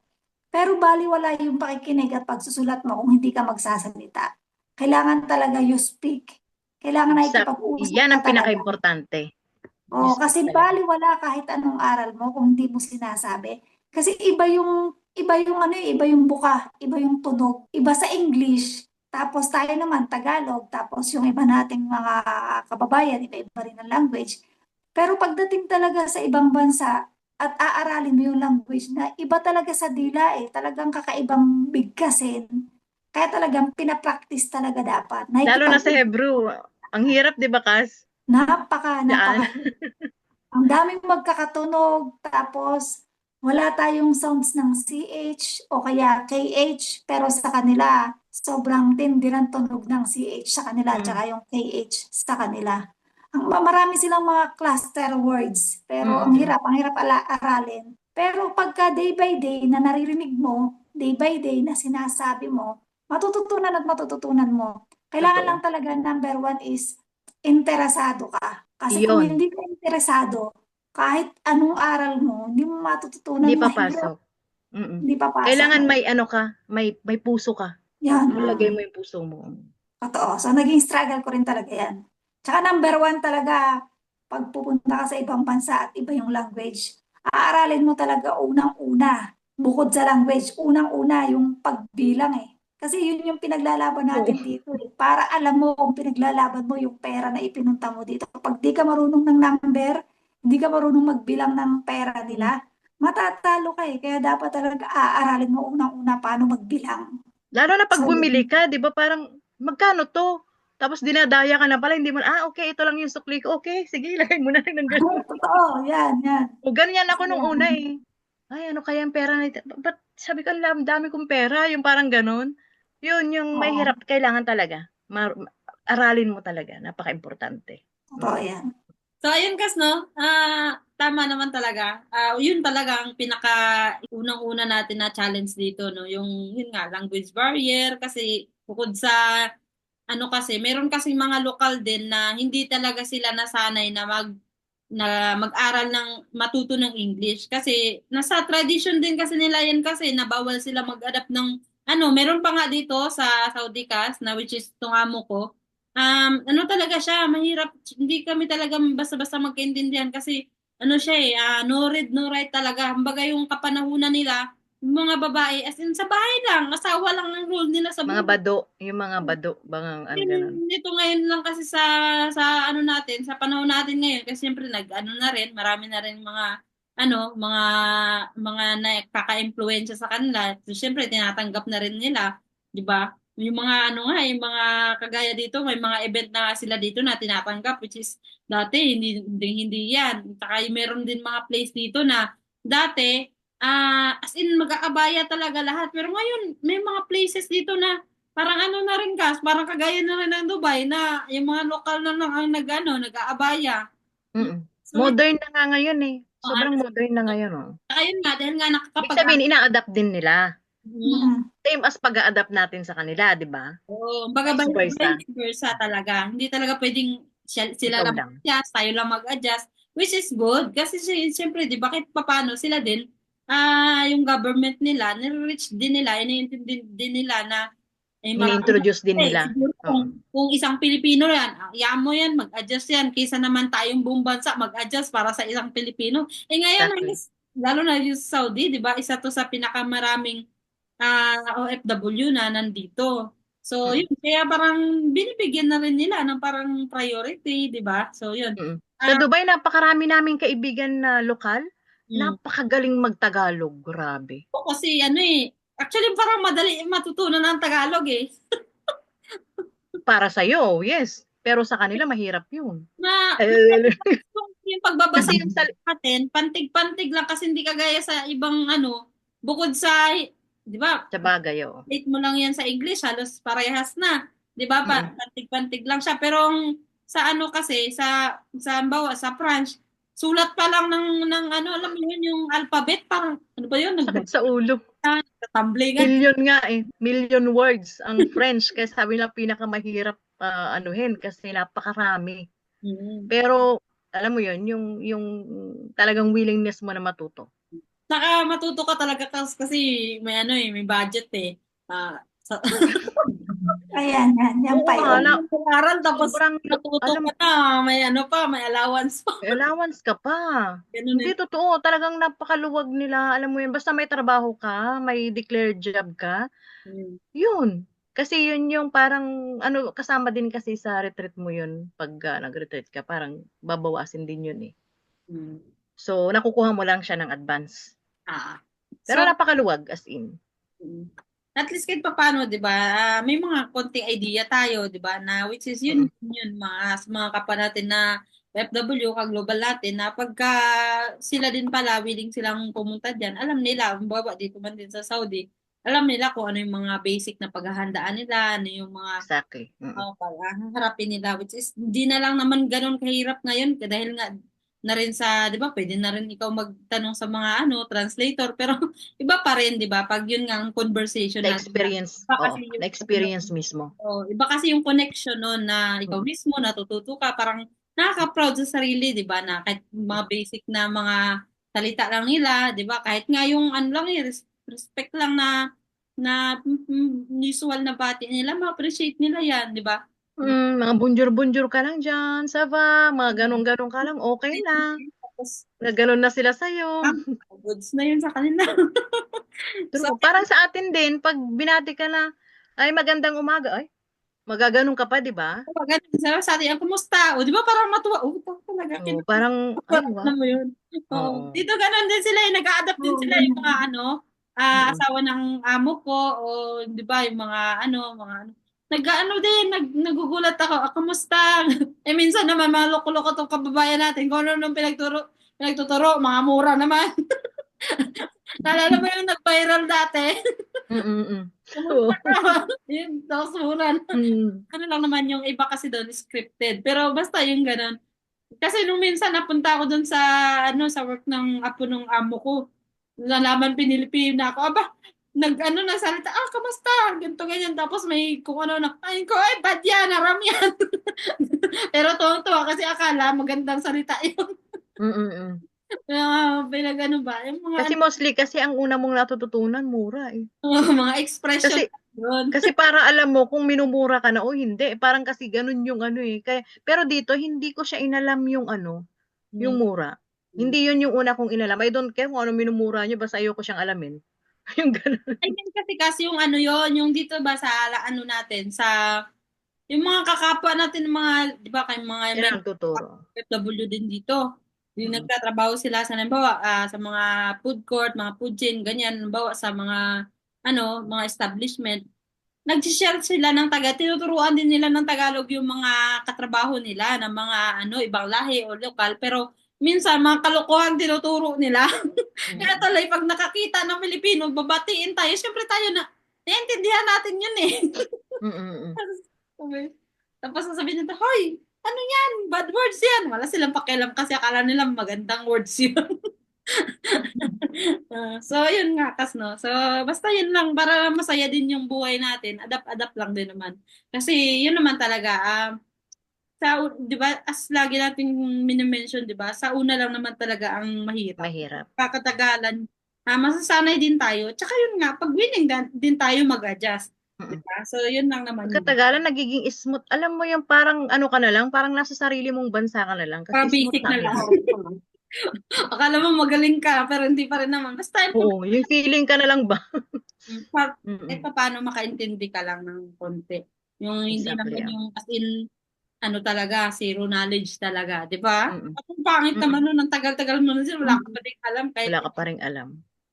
Pero baliwala yung pakikinig at pagsusulat mo kung hindi ka magsasalita. Kailangan talaga you speak. Kailangan nakikipag-usap Yan ka ang talaga. pinakaimportante. You Oo, speak kasi talaga. baliwala kahit anong aral mo kung hindi mo sinasabi. Kasi iba yung ano eh, iba yung buka, iba yung tunog, iba sa English. Tapos tayo naman Tagalog, tapos yung iba nating mga kababayan, iba-iba rin ang language. Pero pagdating talaga sa ibang bansa at aaralin mo yung language na iba talaga sa dila eh, talagang kakaibang bigkasin. Kaya talagang pinapractice talaga dapat. Lalo na sa Hebrew. Ang hirap, 'di ba, Kas? Daan. Napaka ang daming magkakatunog, tapos wala tayong sounds ng CH o kaya KH, pero sa kanila, sobrang tindi ng tunog ng CH sa kanila, Mm, tsaka yung KH sa kanila. Marami silang mga cluster words, mm, pero mm. ang hirap aralin. Pero pagka day by day na naririnig mo, day by day na sinasabi mo, matututunan at matututunan mo. Kailangan lang Totoo. talaga number one is interesado ka. Kasi kung Iyon, hindi ka interesado, kahit anong aral mo, hindi mo matututunan, hindi mahirap, papasok. Mm. hindi papasok. Kailangan may ka, may puso ka. Yan, Ilagay mo yung puso mo. totoo. So, naging struggle ko rin talaga yan. Tsaka number one talaga, pag pupunta ka sa ibang bansa at iba yung language, aaralin mo talaga unang-una. Bukod sa language, unang-una yung pagbilang eh. Kasi yun yung pinaglalaban Oo. natin dito eh. Para alam mo kung pinaglalaban mo yung pera na ipinunta mo dito. Pag di ka marunong ng number, hindi ka marunong magbilang ng pera Mm. nila, matatalo ka eh. Kaya dapat talaga aaralin mo unang-una paano magbilang. Lalo na pag So, bumili yun. ka, 'di ba parang magkano 'to? Tapos dinadaya ka na pala, hindi mo okay, ito lang yung sukli ko. Okay, sige, ilagay mo na lang ng ganun. Totoo, yan, yan. O ganyan ako So, nung una eh. Ay, ano kaya ang pera na ito? Ba't sabi ko, ang dami kong pera, yung parang ganun. Yun, yung may oo, hirap, kailangan talaga. Aralin mo talaga, napaka-importante. totoo Mm. yan. So, ayun kas, no? Tama naman talaga. Yun talaga ang pinaka unang-una natin na challenge dito, no? Yun nga, language barrier. Kasi Bukod sa ano kasi, meron kasing mga lokal din na hindi talaga sila nasanay na mag-aral ng matuto ng English kasi nasa tradition din kasi nila yan kasi na bawal sila mag-adapt ng meron pa nga dito sa Saudi Cas na which is itong amo ko. Ano talaga siya, mahirap, hindi kami talaga basta-basta magkaintindihan kasi ano siya no read, no write talaga. Kumbaga yung kapanahunan nila, yung mga babae, as in sa bahay lang, asawa lang ang role nila sa Mga buhay. bado, yung mga bado, ano ganun. Ito ngayon lang kasi sa ano natin, sa panahon natin ngayon kasi siyempre nag-ano na rin, marami na rin mga nakaka-impluwensya sa kanila. So siyempre tinatanggap na rin nila, 'di ba? Yung mga yung mga kagaya dito, may mga event na sila dito na tinatanggap which is dati hindi yan. Saka meron din mga place dito na dati as in mag-aabaya talaga lahat. Pero ngayon may mga places dito na parang na rin parang kagaya na rin ng Dubai na yung mga lokal na lang ang nag-aabaya. Mm. So, Modern na nga ngayon eh. ano, Sobrang modern na ngayon, oh. ayun nga, dahil nga Ibig sabihin, ina-adapt din nila. Mm, Same as pag-a-adapt natin sa kanila, di ba? oo, baga Vice versa. vice versa talaga. Hindi talaga pwedeng sila Ikaw lang lang. mag-adjust, tayo lang mag-adjust, which is good. Kasi siyempre, di ba, kahit paano sila din, yung government nila, nire-reach din nila, iniintindi din nila na marami Ini-introduce din nila. siguro Oo. kung isang Pilipino yan, iyaan mo yan, mag-adjust yan, kaysa naman tayong buong bansa mag-adjust para sa isang Pilipino. Ngayon, Exactly. lalo na yung Saudi, di ba, isa to sa pinakamaraming OFW na nandito. So, Mm. yun, kaya parang binibigyan na rin nila ng parang priority, di ba? So, yun. Mm. Sa Dubai, napakarami naming kaibigan na lokal. Mm. Napakagaling mag-Tagalog. Grabe. Kasi actually parang madali matutunan ng Tagalog eh. Para sa'yo, yes. Pero sa kanila, mahirap yun. Na yung pagbabasa yung salita natin, pantig-pantig lang kasi hindi kagaya sa ibang bukod sa, di ba, Sa bagay, oo. date mo lang yan sa English, halos parehas na. Di ba, Mm. pantig-pantig lang siya. Pero sa kasi, halimbawa, sa French, sulat pa lang alam mo yun, yung alphabet, parang, ano ba yun, Sakit sa ulo. nagtatumblingan. Million nga eh. Million words ang French. Kaya sabi nila pinakamahirap anuhin kasi napakarami. Pero alam mo yun, yung talagang willingness mo na matuto. Saka matuto ka talaga kasi may may budget eh. Ayan, yan pa yun. Aral tapos Sobrang, natuto alam ka na, may may allowance pa. may allowance ka pa. Ganun Hindi totoo, talagang napakaluwag nila. Alam mo yun, basta may trabaho ka, may declared job ka, yun. Kasi yun yung parang, kasama din kasi sa retreat mo yun. Pag nag-retreat ka, parang babawasin din yun eh. So, nakukuha mo lang siya ng advance. Pero So, napakaluwag, as in. at least kahit paano, 'di ba? May mga konting idea tayo, 'di ba? Na which is yun mga kapwa natin na FW ka global natin na pagka sila din pala willing silang pumunta diyan, alam nila, baba dito man din sa Saudi, alam nila kung ano yung mga basic na paghahandaan nila, ano yung mga Exactly. harapin nila, which is hindi na lang naman ganun kahirap ngayon dahil nga na rin sa, 'di ba? Pwede na rin ikaw magtanong sa mga translator, pero iba pa rin, 'di ba? Pag yun nga ang conversation natin. Na-experience. Iba Oo, kasi yung na-experience mismo. iba kasi yung connection noon na ikaw mismo natututo ka, parang nakaka-proud sa sarili, 'di ba? Na kahit mga basic na mga salita lang nila, 'di ba? Kahit nga yung lang respect lang na usual na bati nila, ma-appreciate nila 'yan, 'di ba? Mga bunjur-bunjur ka lang dyan, sava, mga ganun-ganun ka lang, okay na. Tapos, Naganon na sila sa'yo. goods na yun sa kanila. True. Parang sa atin din, pag binati ka na, ay magandang umaga, ay, magaganon ka pa, di ba? Ganun, sa atin, kumusta? O, di ba parang matuwa? Talaga. Oo, parang, ay, wow. Ano mo yun? Oo. Dito ganun din sila, nag-a-adapt din sila yung mga asawa ng amo ko, o di ba, yung mga din, nagugulat ako, kamusta? Minsan naman, mga loko-loko tong kababayan natin, kung ano nung pinagtuturo, mga mura naman. Naalala mo yung nag-viral dati? Oo. Yun, tapos mura. Ano lang naman yung iba kasi doon, scripted. Pero basta yung ganun. Kasi nung minsan napunta ako doon sa work ng apo ng amo ko. Nalaman pinilipin na ako. Aba, nag-ano na salita, kamusta? Ganito, ganyan. Tapos may kung ano na, ay ko, bad yan, aram yan. Pero tuwang-tuwa kasi akala magandang salita yun. Mm. Pinag-ano ba? Yung mga, Kasi mostly kasi ang una mong natututunan mura eh. mga expression Kasi yun. kasi para alam mo kung minumura ka na o hindi, parang kasi ganun yung ano eh. Kaya, pero dito hindi ko siya inalam yung ano, yung Hmm. mura. Hindi yun yung una kong inalam. I don't care kung ano minumura niyo, basta ayoko siyang alamin. Yung ganun. I mean kasi yung ano yon, yung dito ba sa ano natin, sa yung mga kakapwa natin, mga, di ba, kay mga Yan may ang tuturo. FW din dito. Yung Mm. nagtatrabaho sila sa halimbawa, sa mga food court, mga food chain, ganyan, halimbawa sa mga mga establishment, nag-share sila ng tinuturuan din nila ng Tagalog yung mga katrabaho nila ng mga ibang lahi o lokal, pero minsan mga kalokohan tinuturo nila. Kaya Mm. tuloy pag nakakita ng Pilipino, babatiin tayo. Siyempre tayo naiintindihan natin yun eh. Mm. Sabi- Tapos sasabihin nito, hoy, ano yan? Bad words yan. Wala silang pakialam kasi akala nila magandang words yun. So, yun nga, no? So, basta yun lang, para masaya din yung buhay natin. Adapt-adapt lang din naman. Kasi, yun naman talaga, di ba, as lagi nating minimension, di ba, sa una lang naman talaga ang mahirap. Mahirap. Kakatagalan, masasanay din tayo. Tsaka yun nga, pag winning din tayo mag-adjust. Di Mm. ba? So, yun lang naman yun. Pagkatagalan nagiging smooth. Alam mo yung parang ano ka na lang, parang nasa sarili mong bansa ka na lang kasi Parang smooth basic na na ang lang. lahat. Akala mo magaling ka, pero hindi pa rin naman. Basta Oo, yung feeling ka na lang ba? kahit Mm. pa paano makaintindi ka lang ng konti. Yung hindi Exactly. naman yung as in, talaga, zero knowledge talaga, di ba? Mm. Kung pangit naman Mm. nun, ang tagal-tagal mo na sila, wala ka pa din alam, kahit Wala ka pa ring alam.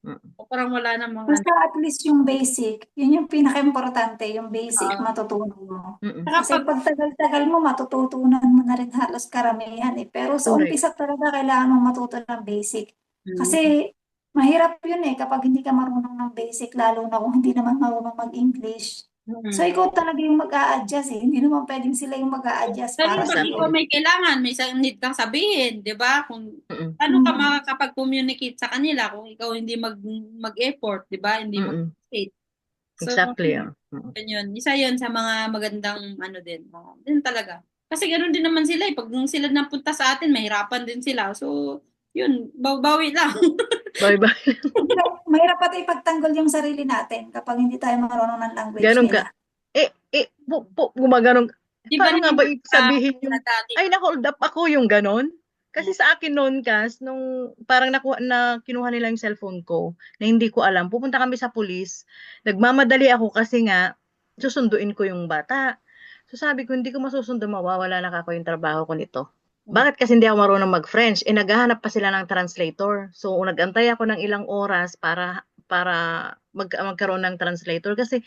Mm. parang wala namang Basta at least yung basic, yun yung pinaka-importante, yung basic Ah, matutunan mo. Mm. saka Kasi pag, pag tagal-tagal mo, matututunan mo na rin halos karamihan eh. Pero sa Correct. umpisa talaga kailangan mong matuto ng basic. mm, Kasi mahirap yun eh kapag hindi ka marunong ng basic, lalo na kung hindi naman marunong mag-English. So mm. ikaw talaga yung mag-a-adjust eh. Hindi naman pwedeng sila yung mag-a-adjust Lalo para pag ikaw sa'yo. Exactly. may kailangan, may isang need kang sabihin, di ba? Kung Mm. paano ka Mm. makakapag-communicate sa kanila kung ikaw hindi mag-effort, di ba? Hindi Mm. mag-state. So, Exactly. Mm. yun. Isa yun sa mga magandang din. Din talaga. Kasi ganoon din naman sila eh. Pag sila napunta sa atin, mahirapan din sila. So, yun, bawi lang. Bye-bye. Mahirap pati ipagtanggol yung sarili natin kapag hindi tayo marunong ng language Ganun ka. nila. Gumaganon. Di ba Paano nga naman ba sabihin na yung, dati? ay, na-hold up ako yung ganon? Kasi sa akin noon, Kas, nung parang kinuha nila yung cellphone ko, na hindi ko alam, pupunta kami sa pulis, nagmamadali ako kasi nga, susunduin ko yung bata. So sabi ko, hindi ko masusundo, mawawala na ako yung trabaho ko nito. Bakit kasi hindi ako marunong mag-French? Naghahanap pa sila ng translator. So nagantay ako ng ilang oras para magkaroon ng translator kasi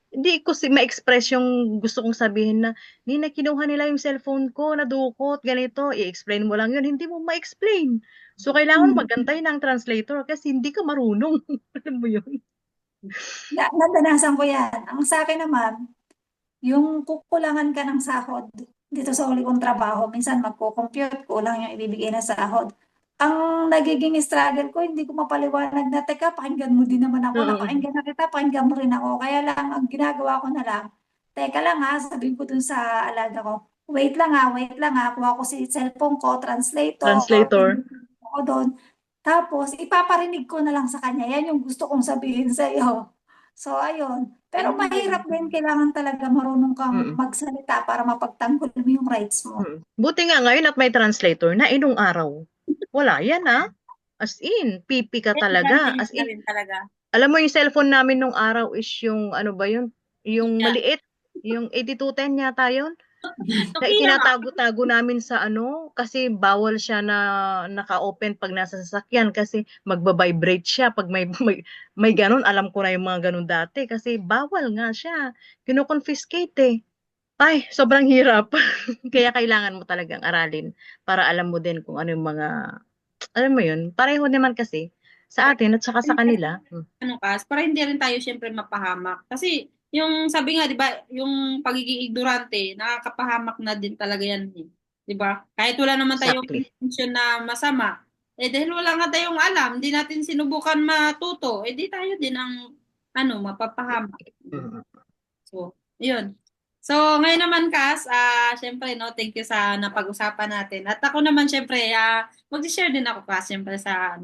hindi ko ma-express yung gusto kong sabihin na, Nina, kinuha nila yung cellphone ko, nadukot, ganito, i-explain mo lang yun. Hindi mo ma-explain. So, kailangan Hmm. magantay ng translator kasi hindi ka marunong. Alam mo yun? Nadanasan ko yan. Ang sa akin naman, yung kukulangan ka ng sahod dito sa uli kong trabaho, minsan magko-compute, kulang yung ibibigay na sahod. Ang nagiging struggle ko, hindi ko mapaliwanag na, teka, pakinggan mo din naman ako, Oo. napakinggan na kita, pakinggan mo rin ako. Kaya lang, ang ginagawa ko na lang, teka lang ha, sabihin ko dun sa alaga ko, wait lang ha, kuha ko si cellphone ko, translator, Translator. ako doon. Tapos, ipaparinig ko na lang sa kanya, yan yung gusto kong sabihin sa iyo. So, ayun. Pero Ganun din. mahirap din, kailangan talaga marunong kang Mm-mm. magsalita para mapagtanggol mo yung rights mo. Mm-mm. Buti nga ngayon at may translator na inong araw. Wala yan As in, pipi ka talaga. As Advantage na in, rin talaga. alam mo yung cellphone namin nung araw is yung ano ba yun? Yung Yeah. maliit. Yung 8210 yata yun. Na Nokia nga. itinatago-tago namin sa ano kasi bawal siya na naka-open pag nasa sasakyan kasi magba-vibrate siya pag may ganun. Alam ko na yung mga ganun dati kasi bawal nga siya. Kino-confiscate eh. Ay, sobrang hirap. Kaya kailangan mo talagang aralin para alam mo din kung ano yung mga, alam mo yun, pareho naman kasi sa Para atin at saka sa kanila. para hindi rin tayo syempre mapahamak. Kasi yung sabi nga, 'di ba, yung pagiging ignorante, nakakapahamak na din talaga yan, eh. 'Di ba? Kahit wala naman tayong Exactly. intention na masama, dahil wala nga tayong alam, hindi natin sinubukan matuto, di tayo din ang mapapahama. Mm. So, yun. So, ngayon naman, Kas, syempre, no, thank you sa napag-usapan natin. At ako naman, syempre, mag-share din ako, Kas, syempre, sa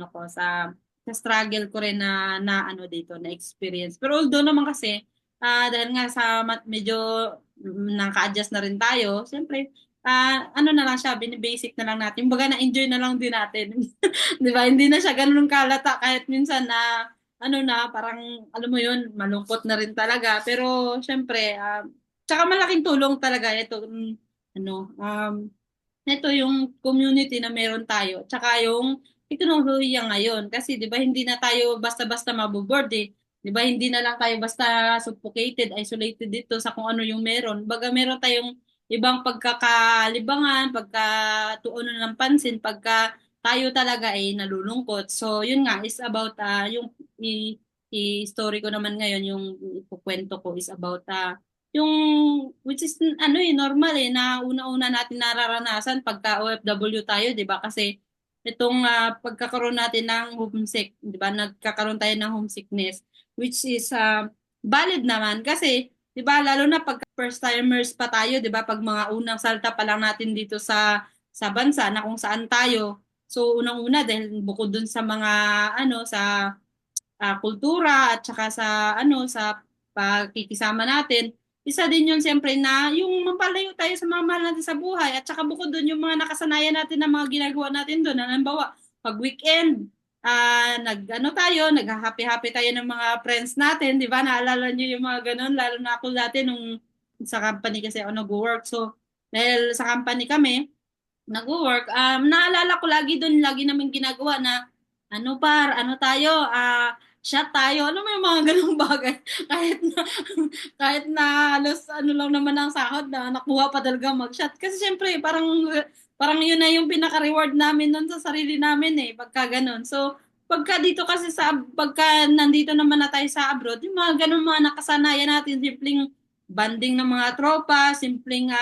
struggle ko rin na dito, na experience. Pero although naman kasi, dahil nga medyo naka-adjust na rin tayo, syempre, na lang siya, binibasic na lang natin. Baga na-enjoy na lang din natin. Di ba? Hindi na siya ganun kalata kahit minsan na parang, alam mo yun, malungkot na rin talaga. Pero, syempre, tsaka malaking tulong talaga ito, ito yung community na meron tayo. Tsaka yung teknolohiya ngayon. Kasi, di ba, hindi na tayo basta-basta maboboard eh. Di ba, hindi na lang tayo basta suffocated, isolated dito sa kung ano yung meron. Baga, meron tayong ibang pagkakalibangan, pagkatuunan ng pansin, pagka tayo talaga ay nalulungkot. So, yun nga, is about, yung i-story ko naman ngayon, yung ikukwento ko is about, yung, which is, normal na una-una natin nararanasan pagka OFW tayo, di ba? Kasi, itong pagkakaroon natin ng homesick, di ba? Nagkakaroon tayo ng homesickness, which is, valid naman. Kasi, di ba, lalo na pag first timers pa tayo, di ba? Pag mga unang salta pa lang natin dito sa bansa na kung saan tayo. So, unang-una, dahil bukod dun sa mga, sa kultura at saka sa pagkikisama natin, isa din yun siyempre na yung mapalayo tayo sa mga mahal natin sa buhay at saka bukod doon yung mga nakasanayan natin na mga ginagawa natin doon. Halimbawa, pag weekend, nag-happy-happy tayo ng mga friends natin, di ba? Naalala niyo yung mga ganun, lalo na ako dati nung sa company kasi ako nag-work. So, dahil sa company kami, nag-work, naalala ko lagi doon, lagi namin ginagawa na, tayo, shot tayo, alam mo yung mga ganung bagay. kahit na halos lang naman ang sahod na nakuha pa talaga mag-shot. Kasi syempre, parang yun na yung pinaka-reward namin nun sa sarili namin pagka ganun. So, pagka nandito naman na tayo sa abroad, yung mga ganun mga nakasanayan natin, simpleng banding ng mga tropa, simpleng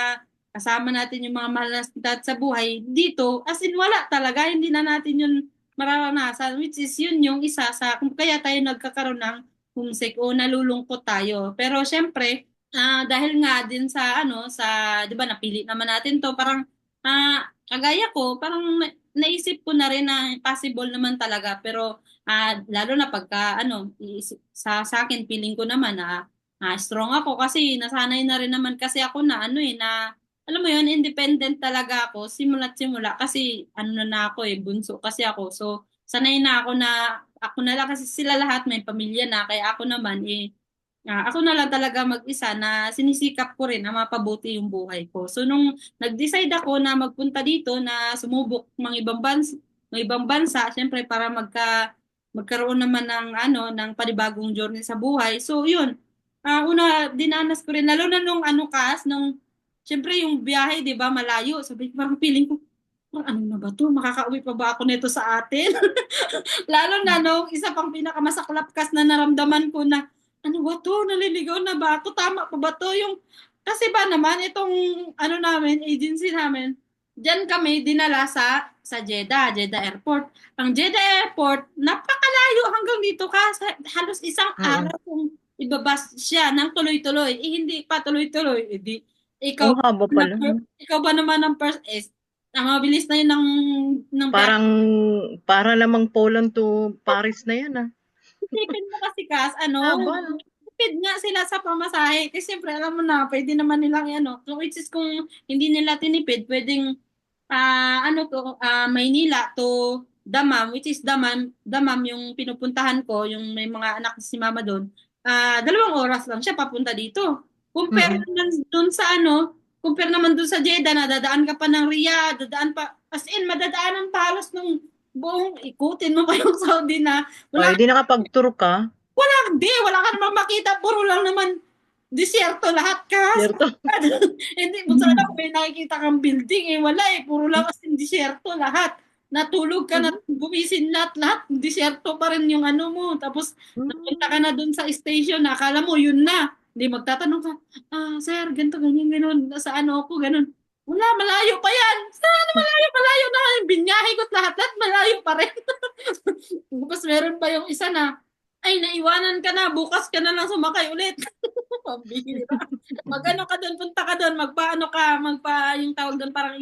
kasama natin yung mga mahal natin sa buhay, dito, as in wala talaga, hindi na natin yun mararanasan, which is yun yung isa sa kung kaya tayo nagkakaroon ng homesick o nalulungkot tayo. Pero syempre, dahil nga din di ba napili naman natin to, parang kagaya ko, parang naisip ko na rin na possible naman talaga, pero lalo na pagka sa akin feeling ko naman na strong ako kasi nasanay na rin naman kasi ako na na alam mo yun, independent talaga ako, simula't simula, kasi na ako bunso kasi ako. So, sanay na ako na lang kasi sila lahat may pamilya na, kaya ako naman ako na lang talaga mag-isa na sinisikap ko rin na mapabuti yung buhay ko. So, nung nag-decide ako na magpunta dito, na sumubok mga ibang bansa, syempre para magkaroon naman ng panibagong journey sa buhay. So, yun. Una, dinanas ko rin, lalo na nung nung siyempre yung biyahe, 'di ba, malayo. Sabi ko, parang feeling ko, ano na ba 'to? Makakauwi pa ba ako nito sa atin? Lalo na nung isa pang pinakamasaklap kas na naramdaman ko na, ano ba 'to? Naliligaw na ba ako? Tama pa ba 'to? Kasi ba naman itong namin, agency namin, diyan kami dinala sa Jeddah Airport. Ang Jeddah Airport, napakalayo hanggang dito ka. Halos isang araw kung ibabas siya ng tuloy-tuloy. Hindi pa tuloy-tuloy. Ikaw, Oh, haba pala. ikaw ba naman ang mabilis na yun ng Parang, para namang Poland to Paris na yan Isipin mo kasi Haba, no? tipid nga sila sa pamasahe. Kasi siyempre, alam mo na, pwede naman nilang So, which is kung hindi nila tinipid, pwedeng, Maynila to Damam, which is Damam yung pinupuntahan ko, yung may mga anak si mama doon. 2 oras lang siya papunta dito. Compare naman dun compare naman dun sa Jeddah, na dadaan ka pa ng Riyadh, dadaan pa, as in, madadaanan pa halos ng buong ikutin mo pa yung Saudi na wala Ay, di nakapag-tour ka. wala ka naman makita, puro lang naman disyerto lahat Yerto. Hindi, buta na may nakikita kang building wala puro lang as in disyerto lahat. Natulog ka na, gumising lahat, disyerto pa rin yung mo. Tapos, napunta ka na dun sa station, akala mo, yun na. Hindi magtatanong ka, sir, ganito, ganyan, ganun, sa ako, ganun. Wala, malayo pa yan. Saan malayo na. Binyahe ko't lahat malayo pa rin. Tapos meron pa yung isa na, Ay, naiwanan ka na, bukas ka na lang sumakay ulit. Pambihira. Mag-ano ka doon, punta ka doon, magpaano ka, yung tawag doon, parang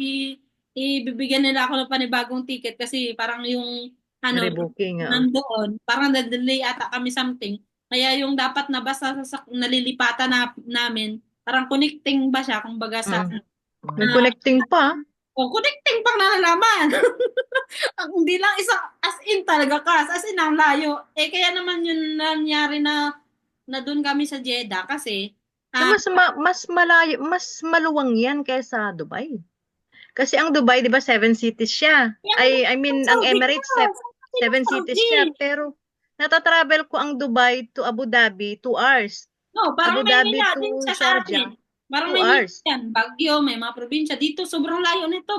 ibibigyan nila ako ng panibagong ticket kasi parang yung, ano, Rebooking, nandoon, parang na-delay ata kami something. Kaya yung dapat na basta sa nalilipatan namin, parang connecting ba siya, kumbaga sa, May connecting pa. connecting pang nalalaman. Hindi lang isang as in talaga as in ang layo. Kaya naman yun nangyari na doon kami sa Jeddah kasi So, mas malayo, mas maluwang yan kaysa Dubai. Kasi ang Dubai, di ba, 7 cities siya. I mean, ang Saudi Emirates, ka, 7 cities siya. Pero, natatravel ko ang Dubai to Abu Dhabi, 2 hours. no, parang Abu Dhabi Maynila din to siya sa Sharjah, atin. Parang 2 Maynila hours. yan, Baguio, may mga probinsya. Dito, sobrang layo nito.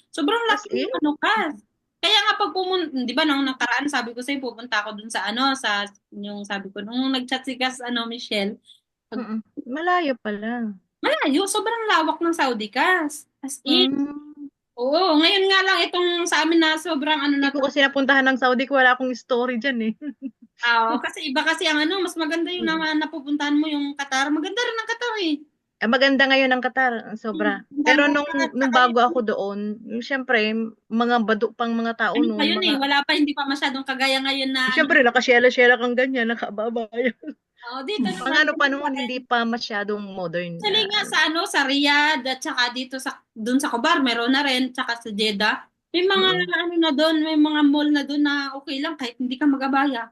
Sobrang As laki in? ng ano ka. Kaya nga pag pumunta, di ba, nung nakaraan, sabi ko sa'yo, pupunta ako dun sa yung sabi ko, nung nag-chat si Michelle, Malayo pala. malayo, sobrang lawak ng Saudi Cas. As in. Mm. Oo, ngayon nga lang itong sa amin na sobrang ano na Hindi ko kasi napuntahan ng Saudi ko, wala akong story dyan eh. kasi iba kasi ang mas maganda yung napupuntahan mo yung Qatar. Maganda rin ang Qatar eh. Maganda ngayon ang Qatar, sobra. Pero nung bago ako doon, syempre, mga bado pang mga tao Ano nung pa yun wala pa, hindi pa masyadong kagaya ngayon na syempre, nakasyela-syela kang ganyan, nakababa yun. dito Mga naman. pa noon, hindi pa masyadong modern. Actually nga sa Riyadh at saka dito dun sa Khobar, meron na rin, tsaka sa Jeddah. May mga ano na doon, may mga mall na doon na okay lang kahit hindi ka magabaya.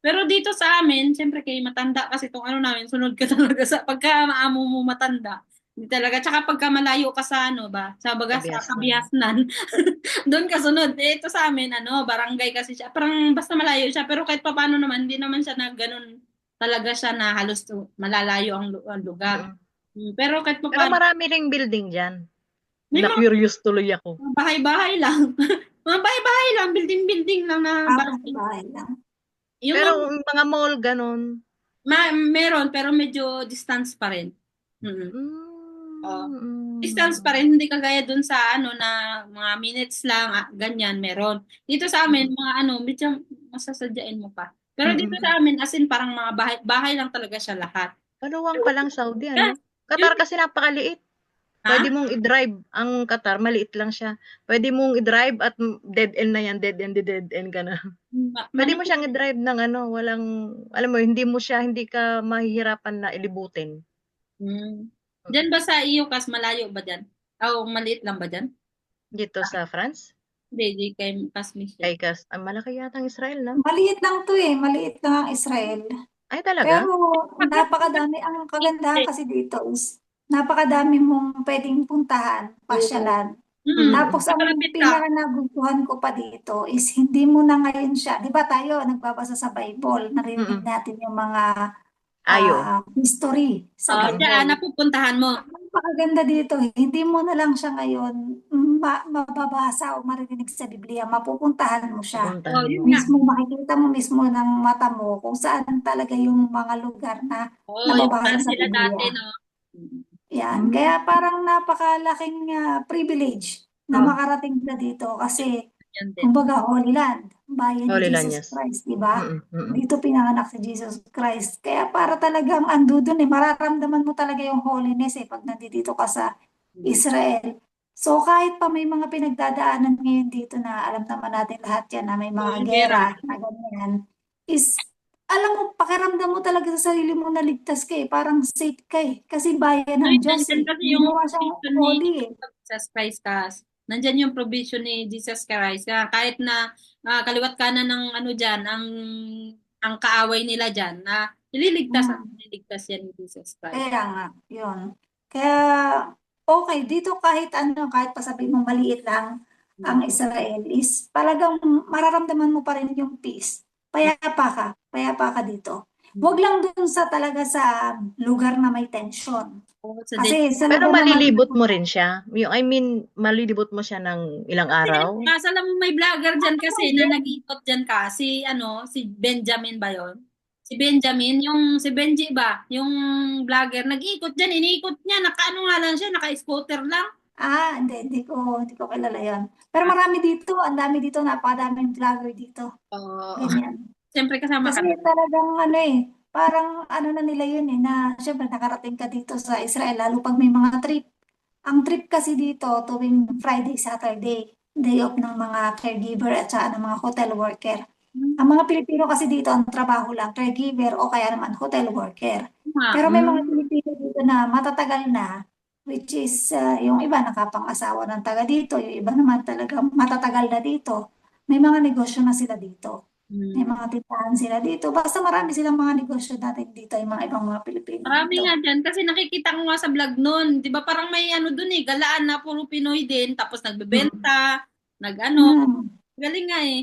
Pero dito sa amin, siyempre kay matanda kasi itong namin, sunod ka talaga sa pagka maamo mo matanda. Hindi talaga. Tsaka pagka malayo ka sa sa Kabiasnan, doon ka sunod. Ito sa amin, barangay kasi siya. Parang basta malayo siya. Pero kahit papaano naman, hindi naman siya na ganun talaga siya na halos malalayo ang lugar. Pero kahit Pero papaano, marami ring building dyan. may mga Na-curious tuloy ako. bahay-bahay lang. Mga bahay-bahay lang, building-building lang na Bahay lang. Yung Pero mga mall, ganun. meron, pero medyo distance pa rin. Distance pa rin, hindi kagaya dun sa na mga minutes lang, ganyan, meron. Dito sa amin, mga medyo masasadyain mo pa. Pero dito sa amin, as in, parang mga bahay lang talaga siya lahat. Maluwang pa lang Saudi, Yes. Qatar kasi napakaliit. Pwede mong i-drive ang Qatar, maliit lang siya. Pwede mong i-drive at dead end na yan, dead end ka na. Pwede mo siyang i-drive ng walang, alam mo, hindi ka mahihirapan na ilibutin. Diyan ba sa iyo, Kas, malayo ba dyan? O maliit lang ba dyan? Dito sa France? Hindi, kay Kas Michelle. Kay Kas, malaki yata ang Israel, no? Maliit lang to maliit lang ang Israel. Ay, talaga? Pero napakadami, ang kagandahan kasi dito is napakadami mong pwedeng puntahan, pasyalan. Tapos ang pinaka nagustuhan ko pa dito is hindi mo na ngayon siya, di ba tayo nagbabasa sa Bible, narinig natin yung mga history sa Bible. Napupuntahan mo. Napakaganda dito, hindi mo na lang siya ngayon mababasa o marinig sa Biblia, mapupuntahan mo siya. Mismo makikita mo mismo ng mata mo kung saan talaga yung mga lugar na nababasa sa Biblia. Dati, no? Yan, kaya parang napakalaking privilege na makarating na dito kasi kumbaga Holy Land, bayan ni Jesus Christ, di ba? Dito pinanganak si Jesus Christ. Kaya para talagang ando dun mararamdaman mo talaga yung holiness pag nandito ka sa Israel. So kahit pa may mga pinagdadaanan ngayon dito na alam naman natin lahat yan na may mga gera na ganyan, is alam mo, pakiramdam mo talaga sa sarili mo na ligtas ka parang safe ka kasi bayan ng Diyos Kasi yung Jesus Christ, Kas. Nandyan yung provision ni Jesus Christ. Kahit na kaliwat kanan ng dyan, ang kaaway nila dyan, na ililigtas yan ni Jesus Christ. Kaya nga, yun. Kaya, okay, dito kahit kahit pa sabihin mo maliit lang ang Israel is talagang mararamdaman mo pa rin yung peace. Payapa ka dito. Huwag lang dun talaga sa lugar na may tension. Kasi pero malilibot mo rin siya. Malilibot mo siya ng ilang araw. Kasi alam mo may vlogger dyan kasi na nag-iikot dyan si Benjamin ba yun? Si Benjamin, si Benji ba? Yung vlogger, nag-iikot dyan, iniikot niya, nga lang siya, naka-scooter lang. Hindi ko kilala yun. Pero marami dito, ang dami dito, napakadaming vlogger dito. Ganyan. Siyempre kasama ka Kasi na. talagang parang ano na nila yun na syempre nakarating ka dito sa Israel, lalo pag may mga trip. Ang trip kasi dito tuwing Friday, Saturday, day off ng mga caregiver at saka ng mga hotel worker. Hmm, Ang mga Pilipino kasi dito, ang trabaho lang, caregiver o kaya naman hotel worker. nga. Pero may mga Hmm. Pilipino dito na matatagal na, which is yung iba nakapang-asawa ng taga dito, yung iba naman talaga matatagal na dito. May mga negosyo na sila dito. May Hmm. mga tindahan sila dito. Basta marami silang mga negosyo natin dito, yung mga ibang mga Pilipino Marami nga dito. dyan. Kasi nakikita ko nga sa vlog nun. Di ba parang may ano dun galaan na puro Pinoy din. Tapos Mm. nagbebenta, nag-ano. Mm. Galing nga eh.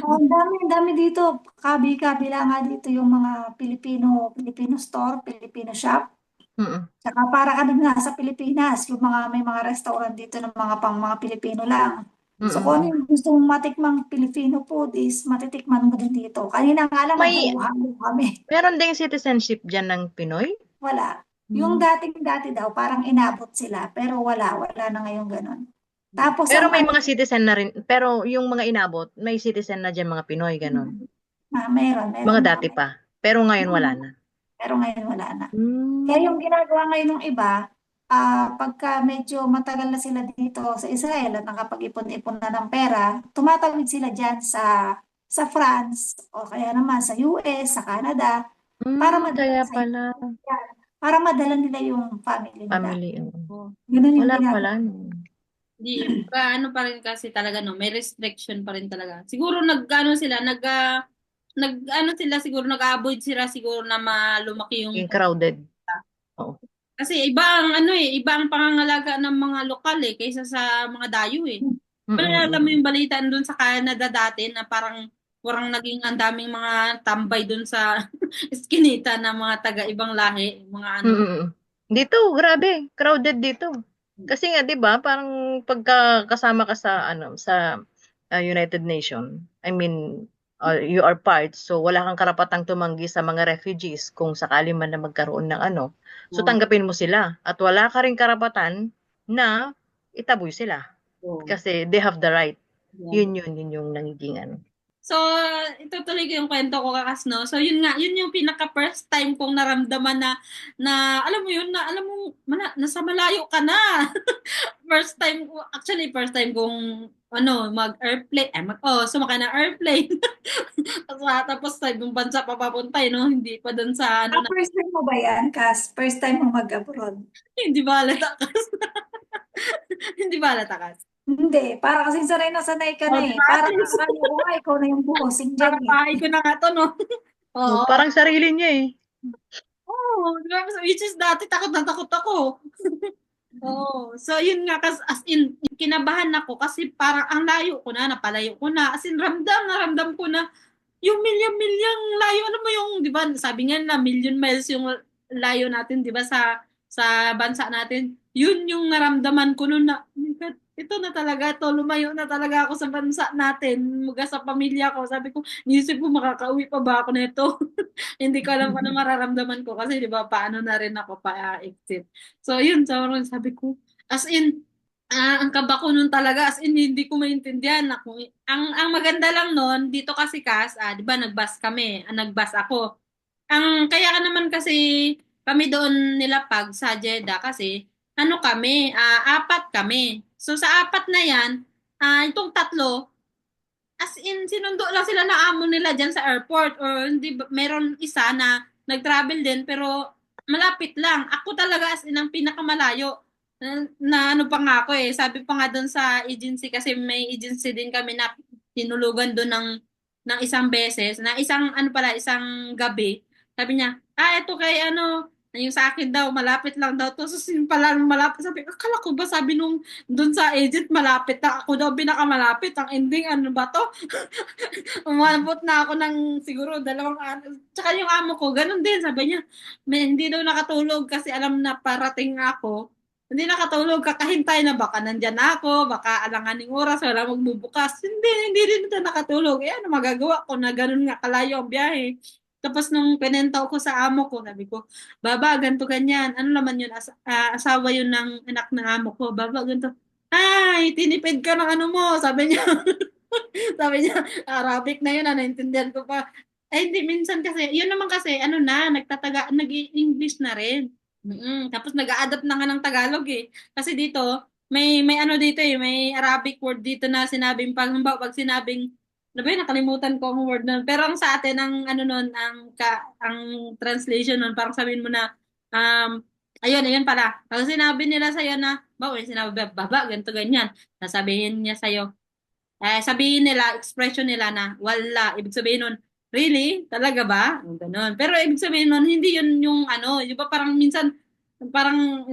Oh, ang dami dito. Kabi-kabila nga dito yung mga Filipino store, Filipino shop. Mm. Tsaka para ka din nga sa Pilipinas, yung may mga restaurant dito ng mga Pilipino lang. So kung ano Mm. yung gusto mong matikmang Filipino food is matitikman mo din dito. Kanina nga lang May naghalo-halo kami. meron ding citizenship diyan ng Pinoy? Wala. Yung Hmm. dating-dati daw, parang inabot sila. Pero wala na ngayon ganun. Tapos Pero ang may ano, mga citizen na rin, pero yung mga inabot, may citizen na diyan mga Pinoy ganun. meron Mga mga dati may. pa. Pero ngayon wala na. Pero ngayon wala na. Kaya Hmm. yung ginagawa ngayon ng iba, pagka medyo matagal na sila dito sa Israel at nakapag-ipon-ipon na ng pera, tumatawid sila dyan sa France o kaya naman sa US, sa Canada, para madala Kaya sa pala para madala nila yung family nila. family. Oo. Oh, Ganun yung Wala pala. ginagawa. No. di, ano pa rin kasi talaga no, may restriction pa rin talaga. Siguro nag-ano sila, nag-ano sila siguro nag-avoid sila siguro na malumaki yung Yung crowded. Oo. kasi iba ang ano iba ang pangangalaga ng mga lokal kaysa sa mga dayo eh. Wala alam mo Mm. yung balita doon sa Canada dati na parang naging ang daming mga tambay doon sa iskinita ng mga taga ibang lahi, mga ano. Mm. Dito, grabe, crowded dito. Kasi nga 'di ba, parang pagka kasama ka sa sa United Nation, I mean, you are part, so wala kang karapatang tumanggi sa mga refugees kung sakali man na magkaroon ng so Oh, tanggapin mo sila at wala ka ring karapatan na itaboy sila oh, kasi they have the right. yan. Yun yung nangiging So, itutuloy ko yung kwento ko kakas, no? So, yun nga, yun yung pinaka first time kong naramdaman na alam mo yun, na alam mo, nasa malayo ka na. First time, actually, first time kong, mag-airplane, sumakay na airplane. Tapos sa ibang bansa pa papunta, no? Hindi pa dun sa, First time mo ba yan, Kas? First time mo mag-abroad? hindi ba halata kas? Hindi ba halata kas? Hindi, para kasi sanay ka na Oh, di eh. ba? At Parang least, akala ko nga ikaw na yung buhosing dyan parang eh. bahay ko na nga to, no? Oo. parang sarili niya eh. Oh, di ba? Which is dati takot na takot ako. Oo. So, yun nga, as in, kinabahan ako kasi parang ang layo ko na, napalayo ko na. As in, ramdam ko na yung milyang layo. Ano mo yung, di ba, sabi nga na, million miles yung layo natin, di ba, sa bansa natin. Yun yung naramdaman ko noon na, oh my God, ito na talaga to, lumayo na talaga ako sa bansa natin, mga sa pamilya ko. Sabi ko, nisip ko, makakauwi pa ba ako nito? Hindi ko alam kung ano mararamdaman ko kasi 'di ba paano na rin ako pa-exit. So yun, sabi ko as in ang kaba ko nun talaga as in hindi ko maintindihan ako. Ang maganda lang noon dito kasi 'di ba nag-bus kami, nag-bus ako. Ang kaya ka naman kasi kami doon nilapag sa Jeddah kasi ano kami, apat kami. So sa apat na 'yan, itong tatlo as in, sinundo lang sila na amo nila dyan sa airport or hindi, meron isa na nag-travel din pero malapit lang. Ako talaga as in ang pinakamalayo na ano pa nga ako Sabi pa nga doon sa agency kasi may agency din kami na tinulugan doon ng isang beses, na isang gabi. Sabi niya, eto kay yung sa akin daw, malapit lang daw to. So, yun pala, malapit. Sabi, akala ko ba, sabi nung doon sa agent, malapit na ako daw, pinakamalapit. Ang ending, ano ba to? Umabot na ako ng siguro 2 araw. Tsaka yung amo ko, ganun din. Sabi niya, hindi daw nakatulog kasi alam na parating ako. Hindi nakatulog, kakahintay na baka nandyan na ako, baka alanganing oras, wala magbubukas. Hindi rin ito nakatulog. Ano magagawa ko na ganun nga kalayo ang biyahe. Tapos nung pinentaw ko sa amo ko, sabi ko, Baba, ganto ganyan. Ano naman yun? Asawa yun ng anak ng amo ko. Baba, ganto. Ay, tinipid ka ng ano mo. Sabi niya. Sabi niya, Arabic na yun, naintindihan ko pa. Ay, hindi, minsan kasi, yun naman kasi, ano na, nag-English na rin. Tapos nag-a-adapt na nga ng Tagalog eh. Kasi dito, may ano dito eh, may Arabic word dito na sinabing, pag sinabing, ano ba yun, nakalimutan ko ang word nun. Pero ang sa atin, ang ano nun, ang translation nun, parang sabihin mo na, ayun pala. Pag sinabi nila sa'yo na, sinabi, baba, ganito, ganyan. Sasabihin niya sa'yo, sabihin nila, expression nila na wala. Ibig sabihin nun, really? Talaga ba? Ganun. Pero ibig sabihin nun, hindi yun yung ano, yung ba parang minsan, parang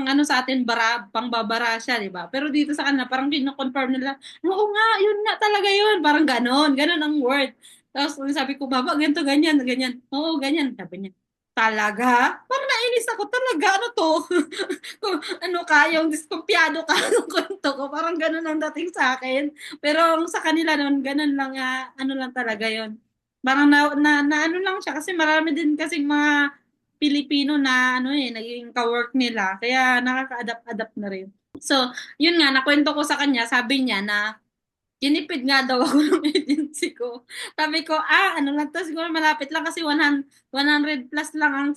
ano sa atin, pangbabara siya, di ba? Pero dito sa kanila, parang kino-confirm nila, oo nga, yun nga talaga yun. Parang ganon ang word. Tapos sabi ko, baba, ganito, ganyan, ganyan. Oo, ganyan. Sabi niya, talaga? Parang nainis ako, talaga, ano to? Kung ano ka, yung diskumpiyado ka ng kwento ko, parang ganun ang dating sa akin. Pero sa kanila noon, ganun lang, ano lang talaga yon. Parang na ano lang siya kasi marami din kasing mga Pilipino na ano naging ka-work nila. Kaya nakaka-adapt-adapt na rin. So, yun nga, nakwento ko sa kanya, sabi niya na tinipid nga daw ako ng agency ko. Sabi ko, ano lang to, siguro malapit lang kasi 100 plus lang ang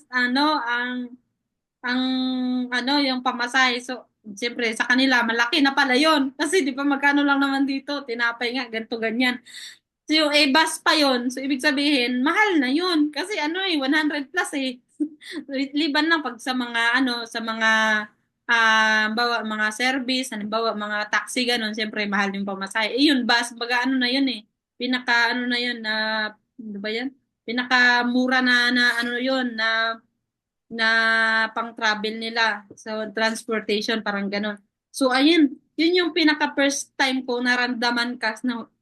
yung pamasahe. So, siyempre, sa kanila, malaki na pala yon. Kasi di ba magkano lang naman dito, tinapay nga, ganito, ganyan. So, yung bus pa yon. So, ibig sabihin, mahal na yun. Kasi 100 plus eh. Liban lang pag sa mga, sa mga, bawa, mga service, halimbawa, mga taxi, ganun, siyempre, mahal yung pamasahe. Eh, yun, bus, baga, ano na yun eh. Pinaka, ano na yun, ano ba yan? Pinakamura na ano yun, na pang-travel nila. So, transportation, parang ganun. So, ayun, yun yung pinaka first time ko naramdaman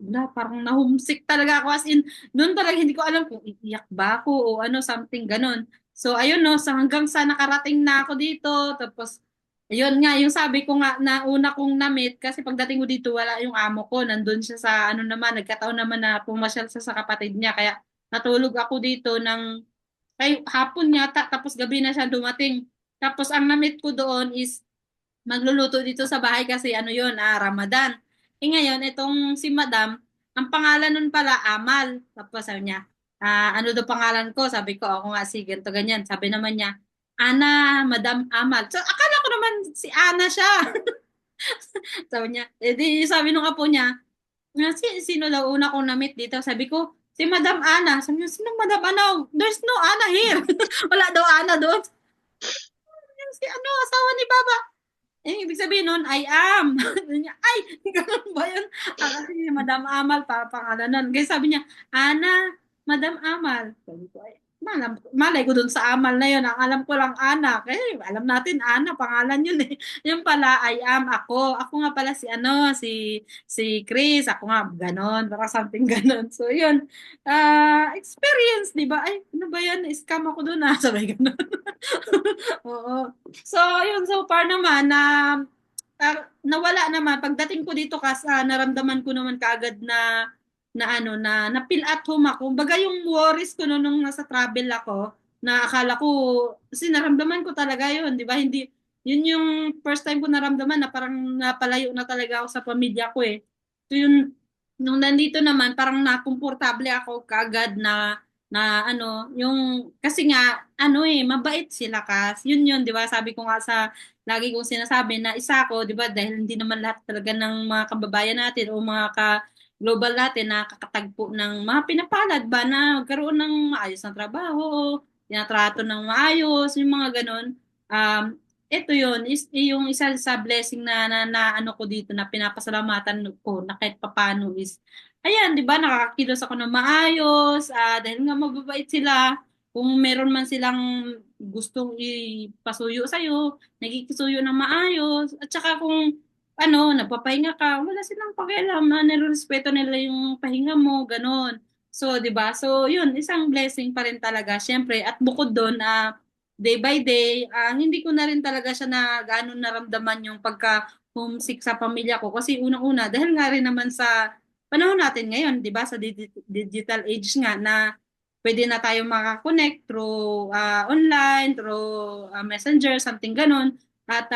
na, parang na-homesick talaga ako. As in, noon talaga hindi ko alam kung iiyak ba ako o ano, something ganun. So, ayun no, so hanggang sa nakarating na ako dito, tapos, ayun nga, yung sabi ko nga na una kong na-meet, kasi pagdating ko dito, wala yung amo ko, nandun siya sa, ano naman, nagkataon naman na pumasyal siya sa kapatid niya, kaya natulog ako dito ay hapon yata, tapos gabi na siya dumating. Tapos ang na-meet ko doon is magluluto dito sa bahay kasi ano yun, Ramadan. Eh ngayon, itong si Madam, ang pangalan nun pala, Amal. Tapos sabi niya, ano daw pangalan ko? Sabi ko, ako nga si ganito ganyan. Sabi naman niya, Ana, Madam Amal. So akala ko naman si Ana siya. Sabi niya, sabi nung apo niya, sino daw una kong na-meet dito? Sabi ko, si Madam Ana. Sabi niya, sino Madam Ana? There's no Ana here. Wala daw Ana doon. Si asawa ni Papa. Ibig sabihin nun, I am. Sabi niya, ay, ganun ba yun? Kasi Madam Amal, pangalan nun. Kaya sabi niya, Ana, Madam Amal. Sabi ko, ay, malay ko dun sa Amal na yun. Ang alam ko lang, Ana. Kaya alam natin, Ana, pangalan yun eh. Yung pala, I am, ako. Ako nga pala si Chris. Ako nga, ganon. Baka something ganon. So, yun. Experience, di ba? Ay, ano ba yan? Scam ako dun, Sabay ganon. Oo. So, yun, so far naman nawala naman pagdating ko dito kasi naramdaman ko naman kaagad na feel at home ako. Kumbaga yung worries ko nung nasa travel ako, na akala ko kasi naramdaman ko talaga yun, 'di ba? Hindi yun yung first time ko naramdaman na parang napalayo na talaga ako sa pamilya ko eh. So yun nung nandito naman parang nakomportable ako kaagad yung kasi nga mabait sila kas. Yun, 'di ba? Sabi ko nga sa lagi kong sinasabi na isa ako, 'di ba? Dahil hindi naman lahat talaga ng mga kababayan natin o mga global natin na kakatagpo ng mga pinapalad ba na magkaroon ng maayos na trabaho, tinatrato ng maayos, yung mga ganun. Ito yun, is yung isa sa blessing na ano ko dito na pinapasalamatan ko na kahit papano is ayan, 'di ba, nakakakilos ako ng maayos, dahil nga mababait sila. Kung meron man silang gustong ipasuyo sa'yo, nagkikisuyo ng maayos. At saka kung nagpapahinga ka, wala silang pakialam, nirespeto nila yung pahinga mo, ganon. So, 'di ba? So, yun, isang blessing pa rin talaga, syempre. At bukod doon, day by day, hindi ko na rin talaga siya na gaano naramdaman yung pagka homesick sa pamilya ko. Kasi unang-una, dahil nga rin naman sa panahon natin ngayon, 'di ba, sa digital age nga na pwede na tayo makakonect through online, through messenger, something ganun. At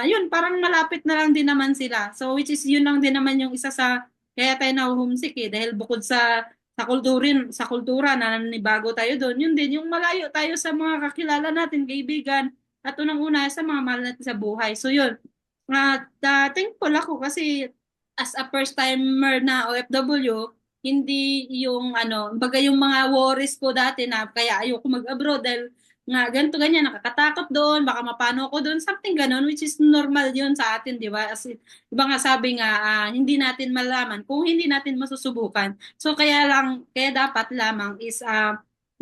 yun, parang malapit na lang din naman sila. So which is yun lang din naman yung isa sa kaya tayo na homesick eh dahil bukod sa sa kultura na nanibago tayo doon. Yun din, yung malayo tayo sa mga kakilala natin, kaibigan, at unang-una sa mga mahal natin sa buhay. So yun, at thankful ako kasi as a first timer na OFW, hindi yung baga yung mga worries ko dati na kaya ayoko mag-abroad dahil nga ganito ganyan, nakakatakot doon, baka mapano ko doon, something ganon, which is normal yun sa atin, di ba? As iba nga sabi nga, hindi natin malaman kung hindi natin masusubukan. So kaya dapat lamang is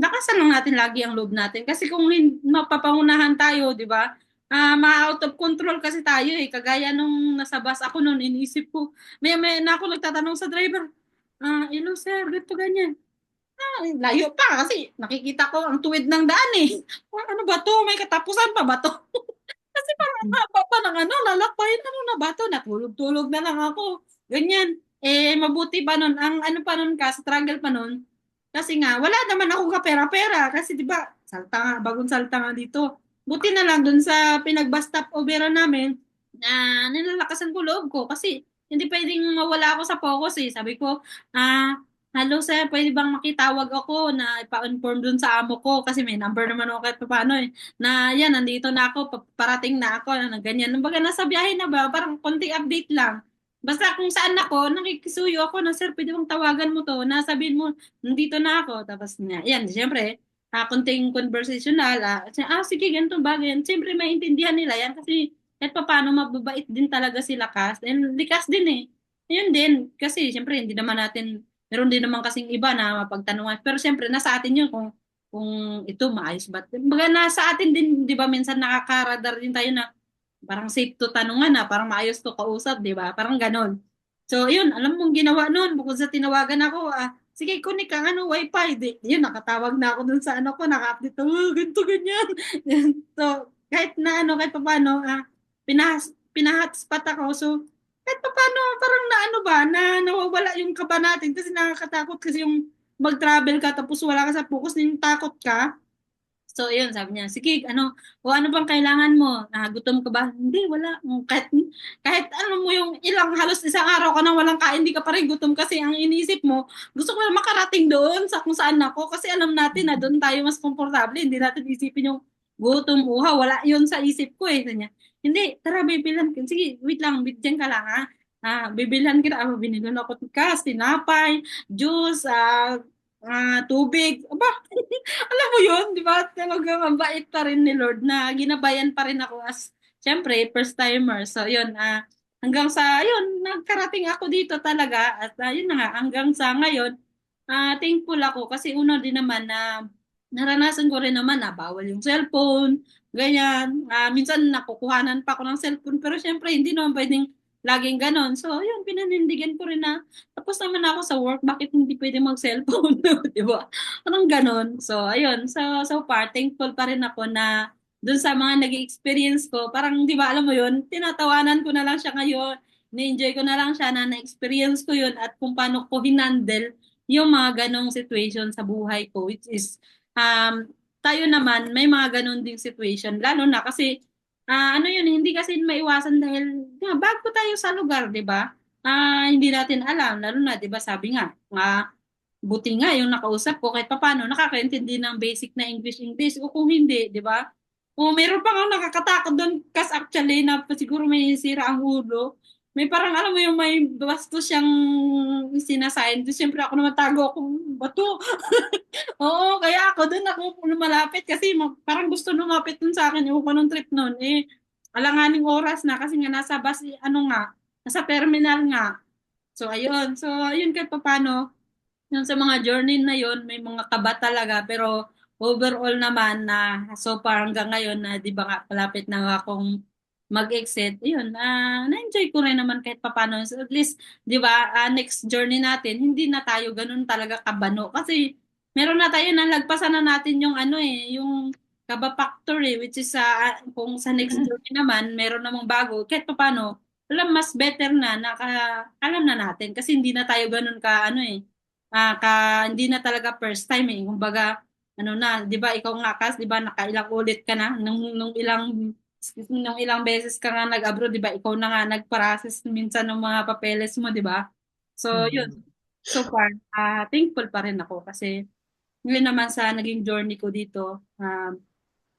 lakasan lang natin lagi ang loob natin. Kasi kung mapapangunahan tayo, di ba? Ma-out of control kasi tayo eh. Kagaya nung nasa bus ako noon, iniisip ko, may na ako nagtatanong sa driver, hello sir, ganito ganyan. Layo pa kasi nakikita ko ang tuwid ng daan eh. Ano ba to? May katapusan pa ba to? Kasi parang ang haba pa ng lalakbayin na ba to? Natulog-tulog na lang ako. Ganyan. Eh, mabuti pa nun. Ang pa nun ka, struggle pa nun. Kasi nga, wala naman akong kapera-pera. Kasi di ba, bagong salta nga dito. Buti na lang dun sa pinag-bus stop over namin, nilalakasan ko loob ko. Kasi hindi pwedeng mawala ako sa focus eh. Sabi ko, hello sir, pwede bang makitawag ako na ipa-inform dun sa amo ko? Kasi may number naman ako kahit paano eh na yan, nandito na ako, parating na ako, na ganyan. Kumbaga, nasa biyahe na ba? Parang konting update lang. Basta kung saan ako, nakikisuyo ako na, sir, pwede bang tawagan mo to? Nasabihin mo, nandito na ako. Tapos, yan, siyempre, konting conversational. Sige, ganitong bagay. Yan. Siyempre, maintindihan nila yan kasi kahit pa paano mababait din talaga sila Kas. And likas din eh. Yun din. Kasi, siyempre, hindi naman natin, meron din naman kasing iba na mapagtanungan. Pero siyempre, nasa atin yun kung ito maayos ba. Baga nasa atin din, 'di ba, minsan nakakaradar din tayo na parang safe to tanungan na, parang maayos to kausap, 'di ba? Parang ganon. So, yun, alam mong ginawa noon, bukod sa tinawagan ako, sige, kunik ang wifi. Yun, nakatawag na ako dun sa ko, naka-update, ganito, ganyan. So, kahit pa paano, pinahotspot ako. So, kahit pa paano, parang nawawala yung kaba natin kasi nakakatakot kasi yung mag-travel ka tapos wala ka sa focus, yung takot ka. So, yun, sabi niya, sige, o ano bang kailangan mo? Gutom ka ba? Hindi, wala. Kahit mo yung halos isang araw ka nang walang kain, hindi ka pa rin gutom kasi ang inisip mo, gusto ko na makarating doon sa kung saan ako kasi alam natin na doon tayo mas komportable. Hindi natin isipin yung gutom, uhaw, wala yun sa isip ko eh. Sabi niya, hindi, tara, bibilan ka. Sige, wait lang, bigyan ka lang ha. Bibilhan kita, binilan ako ng tinapay, juice, tubig. Aba, alam mo yun, di ba? Talagang ang bait pa rin ni Lord na ginabayan pa rin ako as, syempre, first timer. So, yun, hanggang sa, yun, nagkarating ako dito talaga. At yun na nga, hanggang sa ngayon, thankful ako kasi una din naman na naranasan ko rin naman na bawal yung cellphone, ganyan. Minsan nakukuhanan pa ako ng cellphone pero syempre hindi naman pwedeng laging ganon. So, yun, pinanindigan ko rin na tapos naman ako sa work, bakit hindi pwede mag-cellphone, di ba? Parang ganon. So, ayun. So far, thankful pa rin ako na dun sa mga nag-experience ko, parang, di ba, alam mo yun, tinatawanan ko na lang siya ngayon, na-enjoy ko na lang siya na na-experience ko yun at kung paano ko hinandle yung mga ganong situation sa buhay ko, which is, tayo naman, may mga ganon ding situation, lalo na kasi, yun, hindi kasi maiwasan dahil, bago tayo sa lugar, di ba? Hindi natin alam, lalo na, di ba, sabi nga, buti nga yung nakausap ko kahit papaano nakakaintindi ng basic na English o kung hindi, di ba? O meron pa nga nakakatakot doon kasi actually na siguro may sira ang ulo. May parang alam mo yung may bastos siyang sinasign. Siyempre ako naman tago akong bato. Oo, kaya ako lumalapit kasi parang gusto lumapit dun sa akin yung panong trip noon. Alanganing oras na kasi nga nasa bus, nasa terminal nga. So, ayun kahit paano, yun sa mga journey na yun, may mga kaba talaga. Pero overall naman na so far hanggang ngayon na di ba nga palapit na akong mag-exit, yun, na-enjoy ko rin naman kahit papaano. So at least, di ba, next journey natin, hindi na tayo ganun talaga kabano. Kasi meron na tayo na lagpasan na natin yung yung kaba factor which is kung sa next journey naman, meron namang bago, kahit papaano, mas better na, alam na natin. Kasi hindi na tayo ganun ka, hindi na talaga first time Kumbaga, na, 'di ba ikaw nga Kas, 'di ba nakailang ulit ka na nung ilang beses ka nga nag-abroad, 'di ba? Ikaw na nga nag-process minsan ng mga papeles mo, 'di ba? So, yun. so far, thankful pa rin ako kasi ngayon naman sa naging journey ko dito,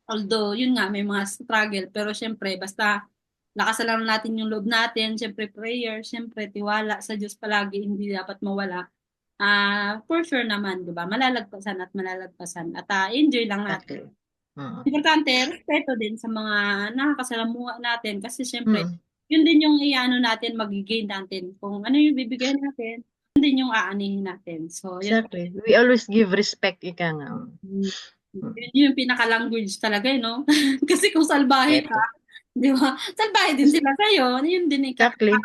although yun nga may mga struggle, pero syempre basta lakasan lang natin yung loob natin, syempre prayer, syempre tiwala sa Diyos palagi, hindi dapat mawala. For sure naman, 'di ba? Malalagpasan at malalagpasan at enjoy lang natin. Exactly. Mm. Importante, respeto din sa mga nakakasalamuha natin kasi syempre, Mm. yun din yung iano natin, magigain natin. Kung ano yung bibigyan natin, yun din yung aanihin natin. So, yun. Exactly. We always give respect, ika nga. Yun yung pinaka-language talaga, no? Kasi kung salbahe ka, Eto. di ba? Salbahe din sila sa'yo. Yun din yung Exactly.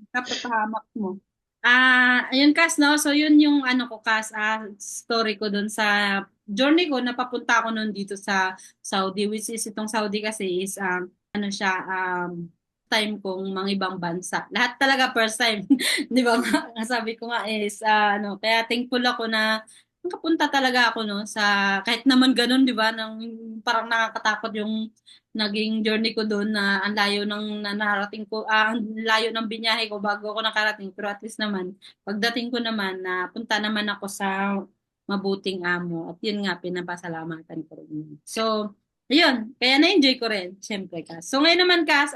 kapapahamak mo. Ayun, Kas, no? So, yun yung ano ko, Kas, story ko dun sa journey ko, napapunta ako nun dito sa Saudi, which is itong Saudi kasi is, ano siya, time kong mga ibang bansa. Lahat talaga first time. Di ba? Sabi ko nga is, ano, kaya thankful ako na nakapunta talaga ako no sa kahit naman ganun 'di ba nang parang nakakatakot yung naging journey ko doon na ang layo ng narating ko ang layo ng binyahe ko bago ako nakarating pero at least naman pagdating ko naman na punta naman ako sa mabuting amo at yun nga pinapasalamatan ko rin. So ayun kaya na-enjoy ko rin syempre Kas. So ngayon naman Kas